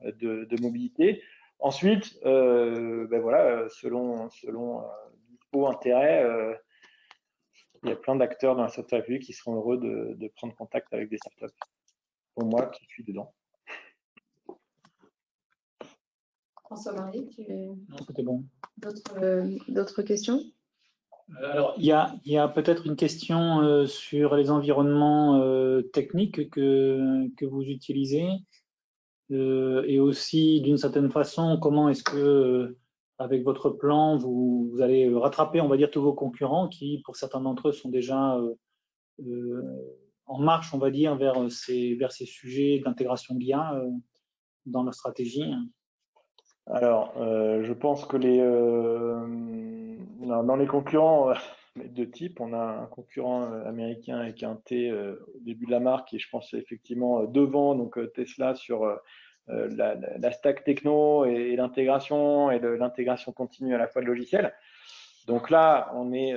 de mobilité. Ensuite, voilà, selon dispo, intérêt, il y a plein d'acteurs dans la software publique qui seront heureux de prendre contact avec des startups. Pour moi, qui suis dedans. François-Marie, c'était bon. D'autres questions? Alors, il y a peut-être une question sur les environnements techniques que vous utilisez et aussi, d'une certaine façon, comment est-ce que, avec votre plan, vous allez rattraper, on va dire, tous vos concurrents qui, pour certains d'entre eux, sont déjà en marche, on va dire, vers ces sujets d'intégration de l'IA dans leur stratégie. Alors, je pense que dans les concurrents de type, on a un concurrent américain avec un T au début de la marque et je pense effectivement devant, donc Tesla sur la stack techno et l'intégration et l'intégration continue à la fois de logiciels. Donc là, on est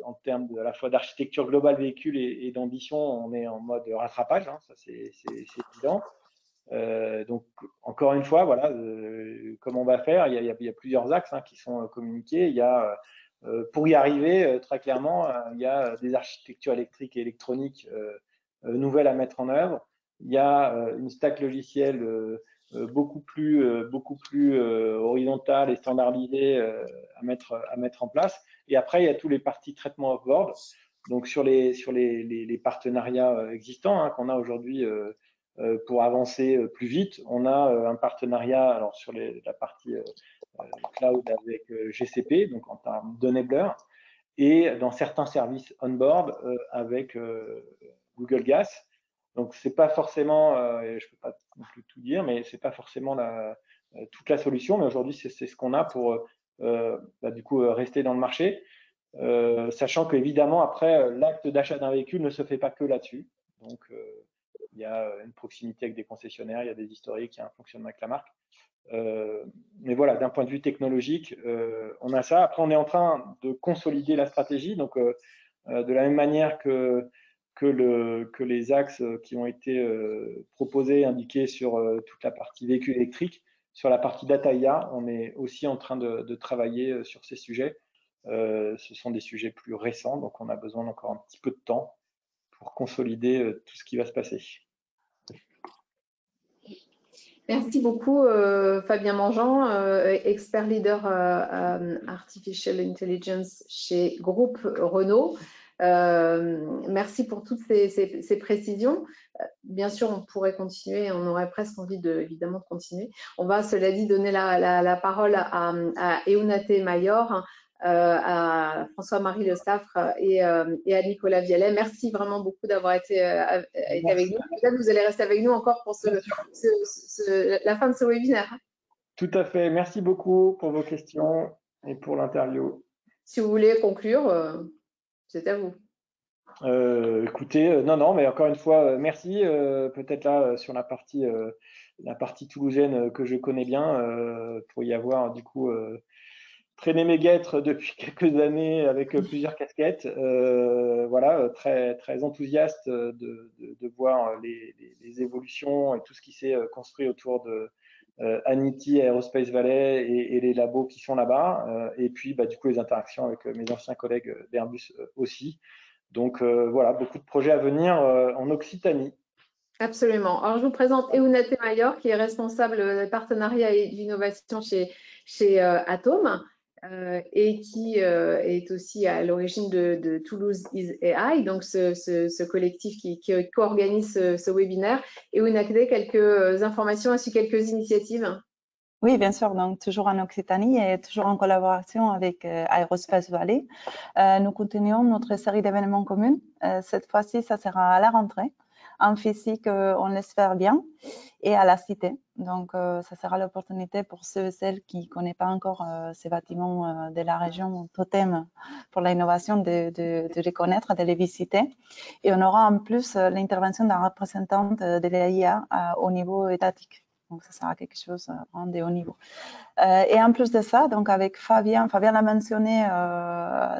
en termes à la fois d'architecture globale véhicule et d'ambition, on est en mode rattrapage, hein, ça c'est évident. Donc, encore une fois, voilà, comment on va faire, il y a plusieurs axes qui sont communiqués. Il y a, pour y arriver, très clairement, il y a des architectures électriques et électroniques nouvelles à mettre en œuvre. Il y a une stack logicielle beaucoup plus horizontale et standardisée à mettre en place. Et après, il y a tous les parties traitement off-board. Donc, sur les partenariats existants qu'on a aujourd'hui pour avancer plus vite, on a un partenariat alors sur la partie cloud avec GCP, donc en termes d'enabler, et dans certains services on-board avec Google Gas. Donc c'est pas forcément, je peux pas non plus tout dire, mais c'est pas forcément toute la solution. Mais aujourd'hui c'est ce qu'on a pour du coup rester dans le marché, sachant qu'évidemment après l'acte d'achat d'un véhicule ne se fait pas que là-dessus. Donc il y a une proximité avec des concessionnaires, il y a des historiques, il y a un fonctionnement avec la marque. Mais voilà, d'un point de vue technologique, on a ça. Après, on est en train de consolider la stratégie. Donc, de la même manière que les axes qui ont été proposés, indiqués sur toute la partie véhicule électrique, sur la partie data IA, on est aussi en train de travailler sur ces sujets. Ce sont des sujets plus récents, donc on a besoin d'encore un petit peu de temps pour consolider tout ce qui va se passer. Merci beaucoup Fabien Mangeant, expert leader Artificial Intelligence chez Groupe Renault. Merci pour toutes ces précisions. Bien sûr, on pourrait continuer, on aurait presque envie évidemment de continuer. On va, cela dit, donner la parole à Eunate Mayor, à François-Marie Le Saffre et à Nicolas Vialet. Merci vraiment beaucoup d'avoir été avec nous. Peut-être vous allez rester avec nous encore pour la fin de ce webinaire. Tout à fait. Merci beaucoup pour vos questions et pour l'interview. Si vous voulez conclure, c'est à vous. Écoutez, non, mais encore une fois, merci. Peut-être là, sur la partie toulousaine que je connais bien, pour y avoir du coup traîné mes guêtres depuis quelques années avec plusieurs casquettes. Voilà, très enthousiaste de voir les évolutions et tout ce qui s'est construit autour de Anity, Aerospace Valley et les labos qui sont là-bas. Et puis, du coup, les interactions avec mes anciens collègues d'Airbus aussi. Donc, voilà, beaucoup de projets à venir en Occitanie. Absolument. Alors, je vous présente Eunate Mayor, qui est responsable des partenariats et d'innovation chez Atome et qui est aussi à l'origine de Toulouse is AI, donc ce collectif qui co-organise ce webinaire. Eunate, quelques informations ainsi que quelques initiatives? Oui, bien sûr. Donc, toujours en Occitanie et toujours en collaboration avec Aerospace Valley. Nous continuons notre série d'événements communs. Cette fois-ci, ça sera à la rentrée. en physique, on laisse faire bien, et à la cité. Donc, ça sera l'opportunité pour ceux et celles qui ne connaissent pas encore ces bâtiments de la région totem pour l'innovation de les connaître, de les visiter. Et on aura en plus l'intervention d'un représentant de l'AIA au niveau étatique. Donc, ça sera quelque chose vraiment de haut niveau. Et en plus de ça, donc avec Fabien l'a mentionné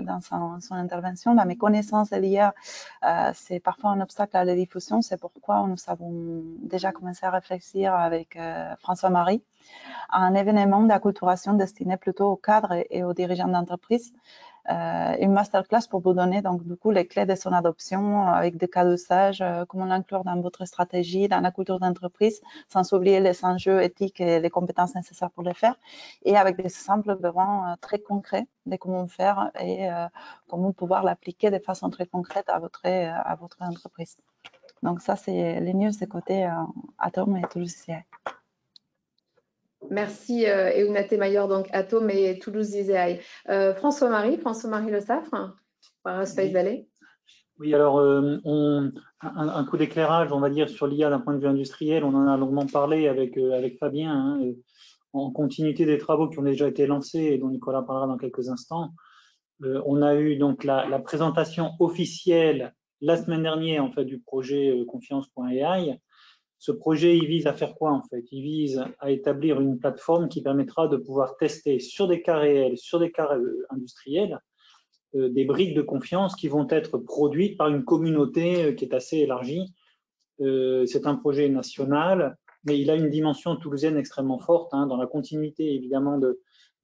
dans son intervention, la méconnaissance de l'IA, c'est parfois un obstacle à la diffusion. C'est pourquoi nous avons déjà commencé à réfléchir avec François-Marie à un événement d'acculturation destiné plutôt aux cadres et aux dirigeants d'entreprise. Une masterclass pour vous donner donc du coup les clés de son adoption avec des cas d'usage, comment l'inclure dans votre stratégie, dans la culture d'entreprise, sans oublier les enjeux éthiques et les compétences nécessaires pour le faire, et avec des exemples vraiment très concrets de comment faire et comment pouvoir l'appliquer de façon très concrète à votre entreprise. Donc ça, c'est les news de côté Atom et Toulouse ICI. Merci Eunate Mayor, donc Atom et Toulouse ICI. François-Marie Le Saffre, Aerospace Valley. Oui, alors un coup d'éclairage, on va dire, sur l'IA d'un point de vue industriel. On en a longuement parlé avec Fabien, hein, en continuité des travaux qui ont déjà été lancés et dont Nicolas parlera dans quelques instants. On a eu donc la présentation officielle la semaine dernière en fait du projet confiance.ai. Ce projet, il vise à faire quoi en fait? Il vise à établir une plateforme qui permettra de pouvoir tester sur des cas réels, sur des cas industriels, des briques de confiance qui vont être produites par une communauté qui est assez élargie. C'est un projet national, mais il a une dimension toulousaine extrêmement forte, hein, dans la continuité évidemment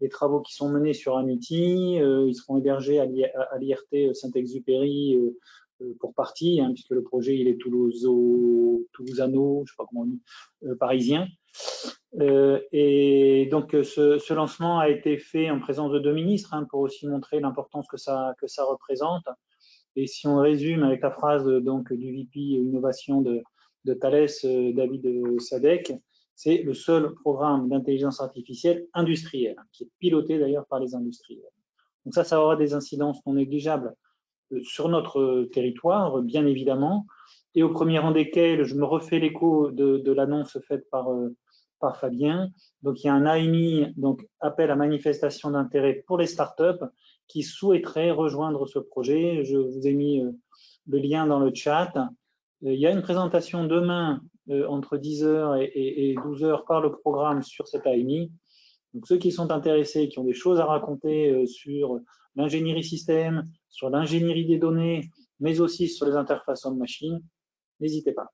des travaux qui sont menés sur Amity. Ils seront hébergés à l'IRT Saint-Exupéry pour partie, hein, puisque le projet il est toulousano, je ne sais pas comment on dit, parisien. Et donc ce lancement a été fait en présence de 2 ministres, hein, pour aussi montrer l'importance que ça représente. Et si on résume avec la phrase donc du VP innovation de Thales, David Sadek, c'est le seul programme d'intelligence artificielle industrielle, qui est piloté d'ailleurs par les industriels. Donc ça aura des incidences non négligeables sur notre territoire, bien évidemment, et au premier rang desquels, je me refais l'écho de l'annonce faite par Fabien. Donc il y a un AMI, donc appel à manifestation d'intérêt pour les startups qui souhaiteraient rejoindre ce projet. Je vous ai mis le lien dans le chat. Il y a une présentation demain entre 10h et 12h par le programme sur cet AMI. Donc ceux qui sont intéressés, qui ont des choses à raconter sur l'ingénierie système, sur l'ingénierie des données, mais aussi sur les interfaces homme-machine, n'hésitez pas.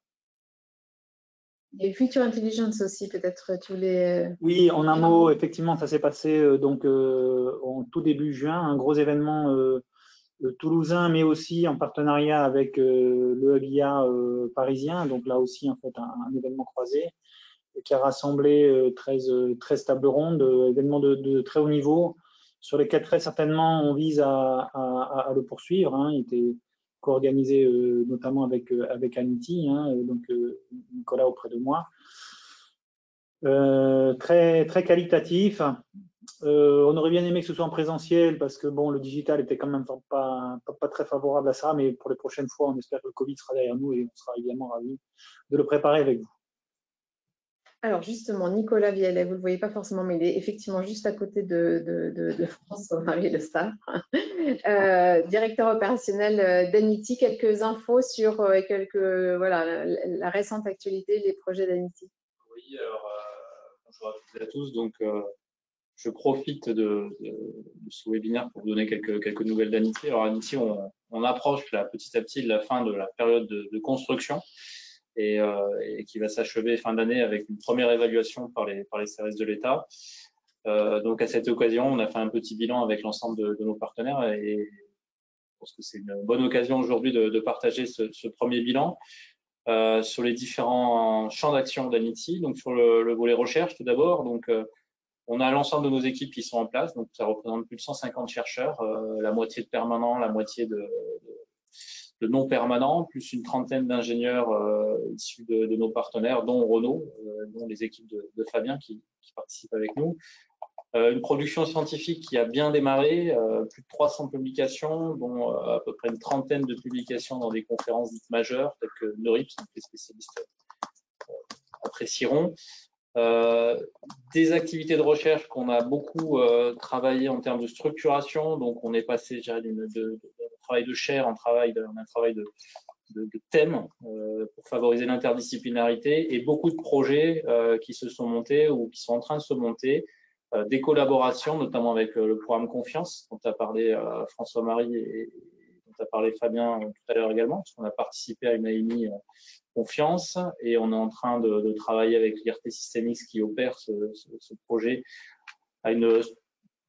Et Future Intelligence aussi, peut-être tous les… Oui, en un mot, effectivement, ça s'est passé donc en tout début juin, un gros événement toulousain, mais aussi en partenariat avec le Hub IA parisien, donc là aussi en fait un événement croisé qui a rassemblé 13 tables rondes, événements de très haut niveau, sur lesquels très certainement on vise à le poursuivre. Hein. Il était co-organisé notamment avec Amity, hein, donc Nicolas auprès de moi. Très, très qualitatif. On aurait bien aimé que ce soit en présentiel parce que bon, le digital était quand même pas très favorable à ça, mais pour les prochaines fois, on espère que le Covid sera derrière nous et on sera évidemment ravis de le préparer avec vous. Alors justement, Nicolas Viellet, vous ne le voyez pas forcément, mais il est effectivement juste à côté de François-Marie Le Saffre, directeur opérationnel d'Amity. Quelques infos sur voilà, la récente actualité, les projets d'Amity. Oui, alors bonjour à toutes et à tous. Donc, je profite de ce webinaire pour vous donner quelques nouvelles d'Amity. Alors, Amity, on approche petit à petit de la fin de la période de construction. Et qui va s'achever fin d'année avec une première évaluation par les services de l'État. Donc à cette occasion, on a fait un petit bilan avec l'ensemble de nos partenaires et je pense que c'est une bonne occasion aujourd'hui de partager ce premier bilan sur les différents champs d'action d'Amity. Donc sur le volet recherche tout d'abord, donc on a l'ensemble de nos équipes qui sont en place, donc ça représente plus de 150 chercheurs, la moitié de permanents, la moitié de non permanents, plus une trentaine d'ingénieurs issus de nos partenaires, dont Renault, dont les équipes de Fabien qui participent avec nous. Une production scientifique qui a bien démarré, plus de 300 publications, dont à peu près une trentaine de publications dans des conférences dites majeures, telles que NeurIPS, donc les spécialistes apprécieront. Des activités de recherche qu'on a beaucoup travaillé en termes de structuration, donc on est passé d'un travail de chair en un travail de thème pour favoriser l'interdisciplinarité, et beaucoup de projets qui se sont montés ou qui sont en train de se monter, des collaborations, notamment avec le programme Confiance, dont a parlé François-Marie et dont a parlé Fabien tout à l'heure également, parce qu'on a participé à une AMI Confiance, et on est en train de travailler avec l'IRT Systemix qui opère ce projet à une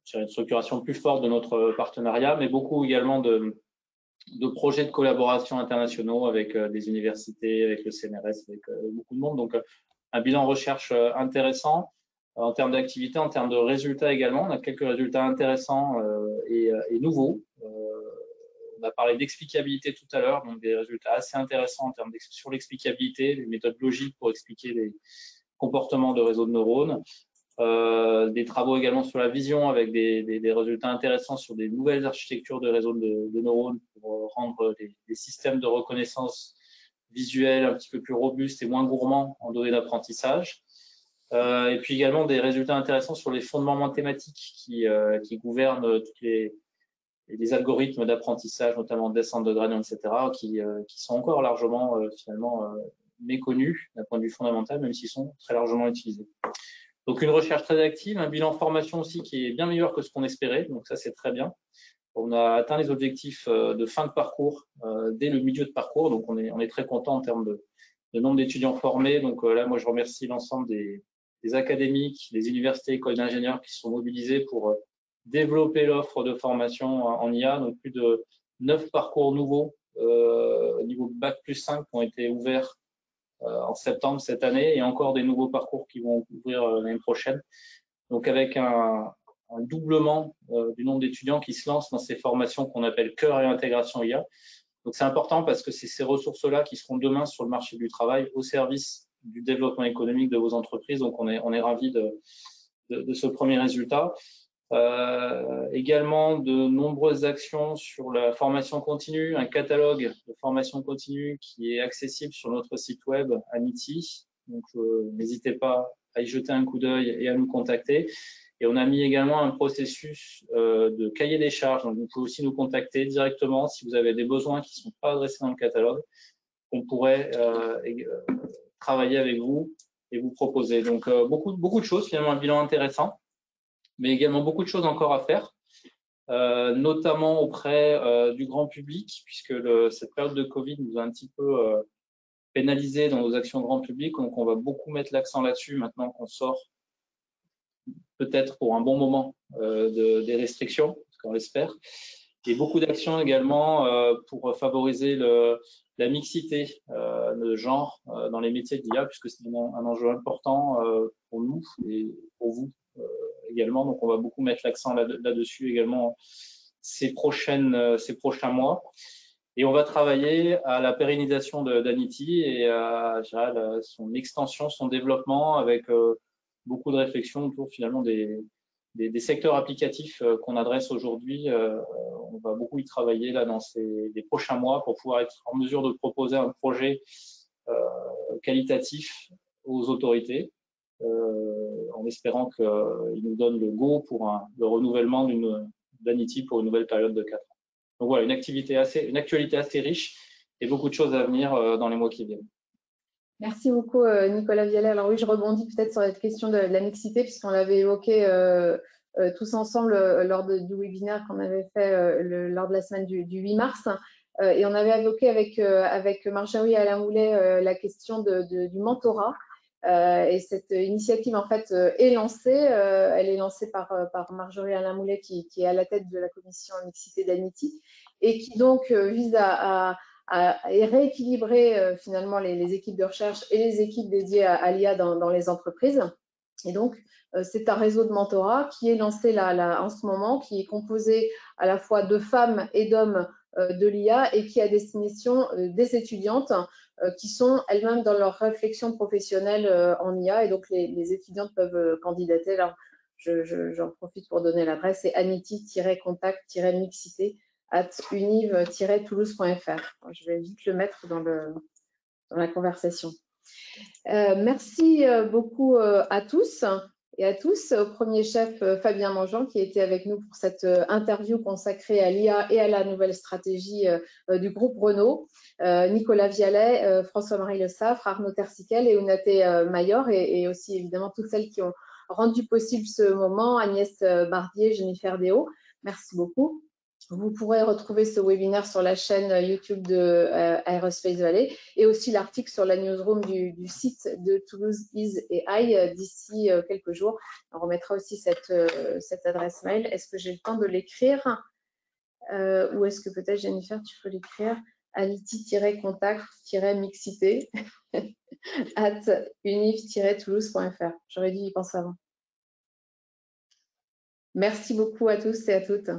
structuration plus forte de notre partenariat, mais beaucoup également de projets de collaboration internationaux avec des universités, avec le CNRS, avec beaucoup de monde. Donc, un bilan recherche intéressant en termes d'activité, en termes de résultats également. On a quelques résultats intéressants et nouveaux. On a parlé d'explicabilité tout à l'heure, donc des résultats assez intéressants en termes sur l'explicabilité, les méthodes logiques pour expliquer les comportements de réseaux de neurones. Des travaux également sur la vision avec des résultats intéressants sur des nouvelles architectures de réseaux de neurones pour rendre des systèmes de reconnaissance visuelle un petit peu plus robustes et moins gourmands en données d'apprentissage. Et puis également des résultats intéressants sur les fondements mathématiques qui gouvernent tous les algorithmes d'apprentissage, notamment descente de gradient, etc., qui sont encore largement finalement méconnus d'un point de vue fondamental, même s'ils sont très largement utilisés. Donc une recherche très active, un bilan formation aussi qui est bien meilleur que ce qu'on espérait, donc ça c'est très bien. On a atteint les objectifs de fin de parcours dès le milieu de parcours, donc on est très content en termes de nombre d'étudiants formés. Donc là, moi je remercie l'ensemble des académiques, des universités, écoles d'ingénieurs qui sont mobilisés pour développer l'offre de formation en IA. Donc plus de 9 parcours nouveaux au niveau Bac+5 qui ont été ouverts en septembre cette année, et encore des nouveaux parcours qui vont ouvrir l'année prochaine. Donc avec un doublement du nombre d'étudiants qui se lancent dans ces formations qu'on appelle cœur et intégration IA. Donc c'est important parce que c'est ces ressources-là qui seront demain sur le marché du travail au service du développement économique de vos entreprises. Donc on est ravis de ce premier résultat. Également de nombreuses actions sur la formation continue, un catalogue de formation continue qui est accessible sur notre site web Amity. Donc n'hésitez pas à y jeter un coup d'œil et à nous contacter. Et on a mis également un processus de cahier des charges. Donc vous pouvez aussi nous contacter directement si vous avez des besoins qui ne sont pas adressés dans le catalogue. On pourrait travailler avec vous et vous proposer. Donc beaucoup de choses, finalement un bilan intéressant, mais également beaucoup de choses encore à faire, notamment auprès du grand public, puisque cette période de Covid nous a un petit peu pénalisé dans nos actions grand public. Donc on va beaucoup mettre l'accent là-dessus maintenant qu'on sort peut-être pour un bon moment des restrictions, qu'on l'espère. Et beaucoup d'actions également pour favoriser la mixité de genre dans les métiers de l'IA, puisque c'est un enjeu important pour nous et pour vous également. Donc on va beaucoup mettre l'accent là-dessus également ces prochains mois. Et on va travailler à la pérennisation d'Anity et à son extension, son développement, avec beaucoup de réflexions autour finalement des secteurs applicatifs qu'on adresse aujourd'hui. On va beaucoup y travailler là dans les prochains mois pour pouvoir être en mesure de proposer un projet qualitatif aux autorités, en espérant qu'ils nous donnent le go pour le renouvellement d'Anity pour une nouvelle période de 4 ans. Donc voilà, une actualité assez riche et beaucoup de choses à venir dans les mois qui viennent. Merci beaucoup Nicolas Vialet. Alors oui, je rebondis peut-être sur cette question de la mixité, puisqu'on l'avait évoqué tous ensemble lors du webinaire qu'on avait fait lors de la semaine du 8 mars. Et on avait évoqué avec Marjorie Alain-Moulet la question du mentorat. Et cette initiative en fait est lancée. Elle est lancée par Marjorie Alain-Moulet qui est à la tête de la commission mixité d'Anity et qui donc vise à rééquilibrer finalement les équipes de recherche et les équipes dédiées à l'IA dans les entreprises. Et donc, c'est un réseau de mentorat qui est lancé là en ce moment, qui est composé à la fois de femmes et d'hommes de l'IA et qui est à destination des étudiantes qui sont elles-mêmes dans leur réflexion professionnelle en IA. Et donc, les étudiantes peuvent candidater. Alors, j'en profite pour donner l'adresse, c'est anity-contact-mixité@univ-toulouse.fr. Je vais vite le mettre dans la conversation. Merci beaucoup à tous et à tous. Au premier chef, Fabien Mangeant, qui était avec nous pour cette interview consacrée à l'IA et à la nouvelle stratégie du groupe Renault. Nicolas Vialet, François-Marie Le Saffre, Arnaud Tersiquel et Ounaté Mayor, et aussi évidemment toutes celles qui ont rendu possible ce moment, Agnès Bardier, Jennifer Déo. Merci beaucoup. Vous pourrez retrouver ce webinaire sur la chaîne YouTube de Aerospace Valley et aussi l'article sur la newsroom du site de Toulouse Is AI d'ici quelques jours. On remettra aussi cette adresse mail. Est-ce que j'ai le temps de l'écrire ou est-ce que peut-être, Jennifer, tu peux l'écrire? anity-contact-mixité @univ-toulouse.fr. J'aurais dû y penser avant. Merci beaucoup à tous et à toutes.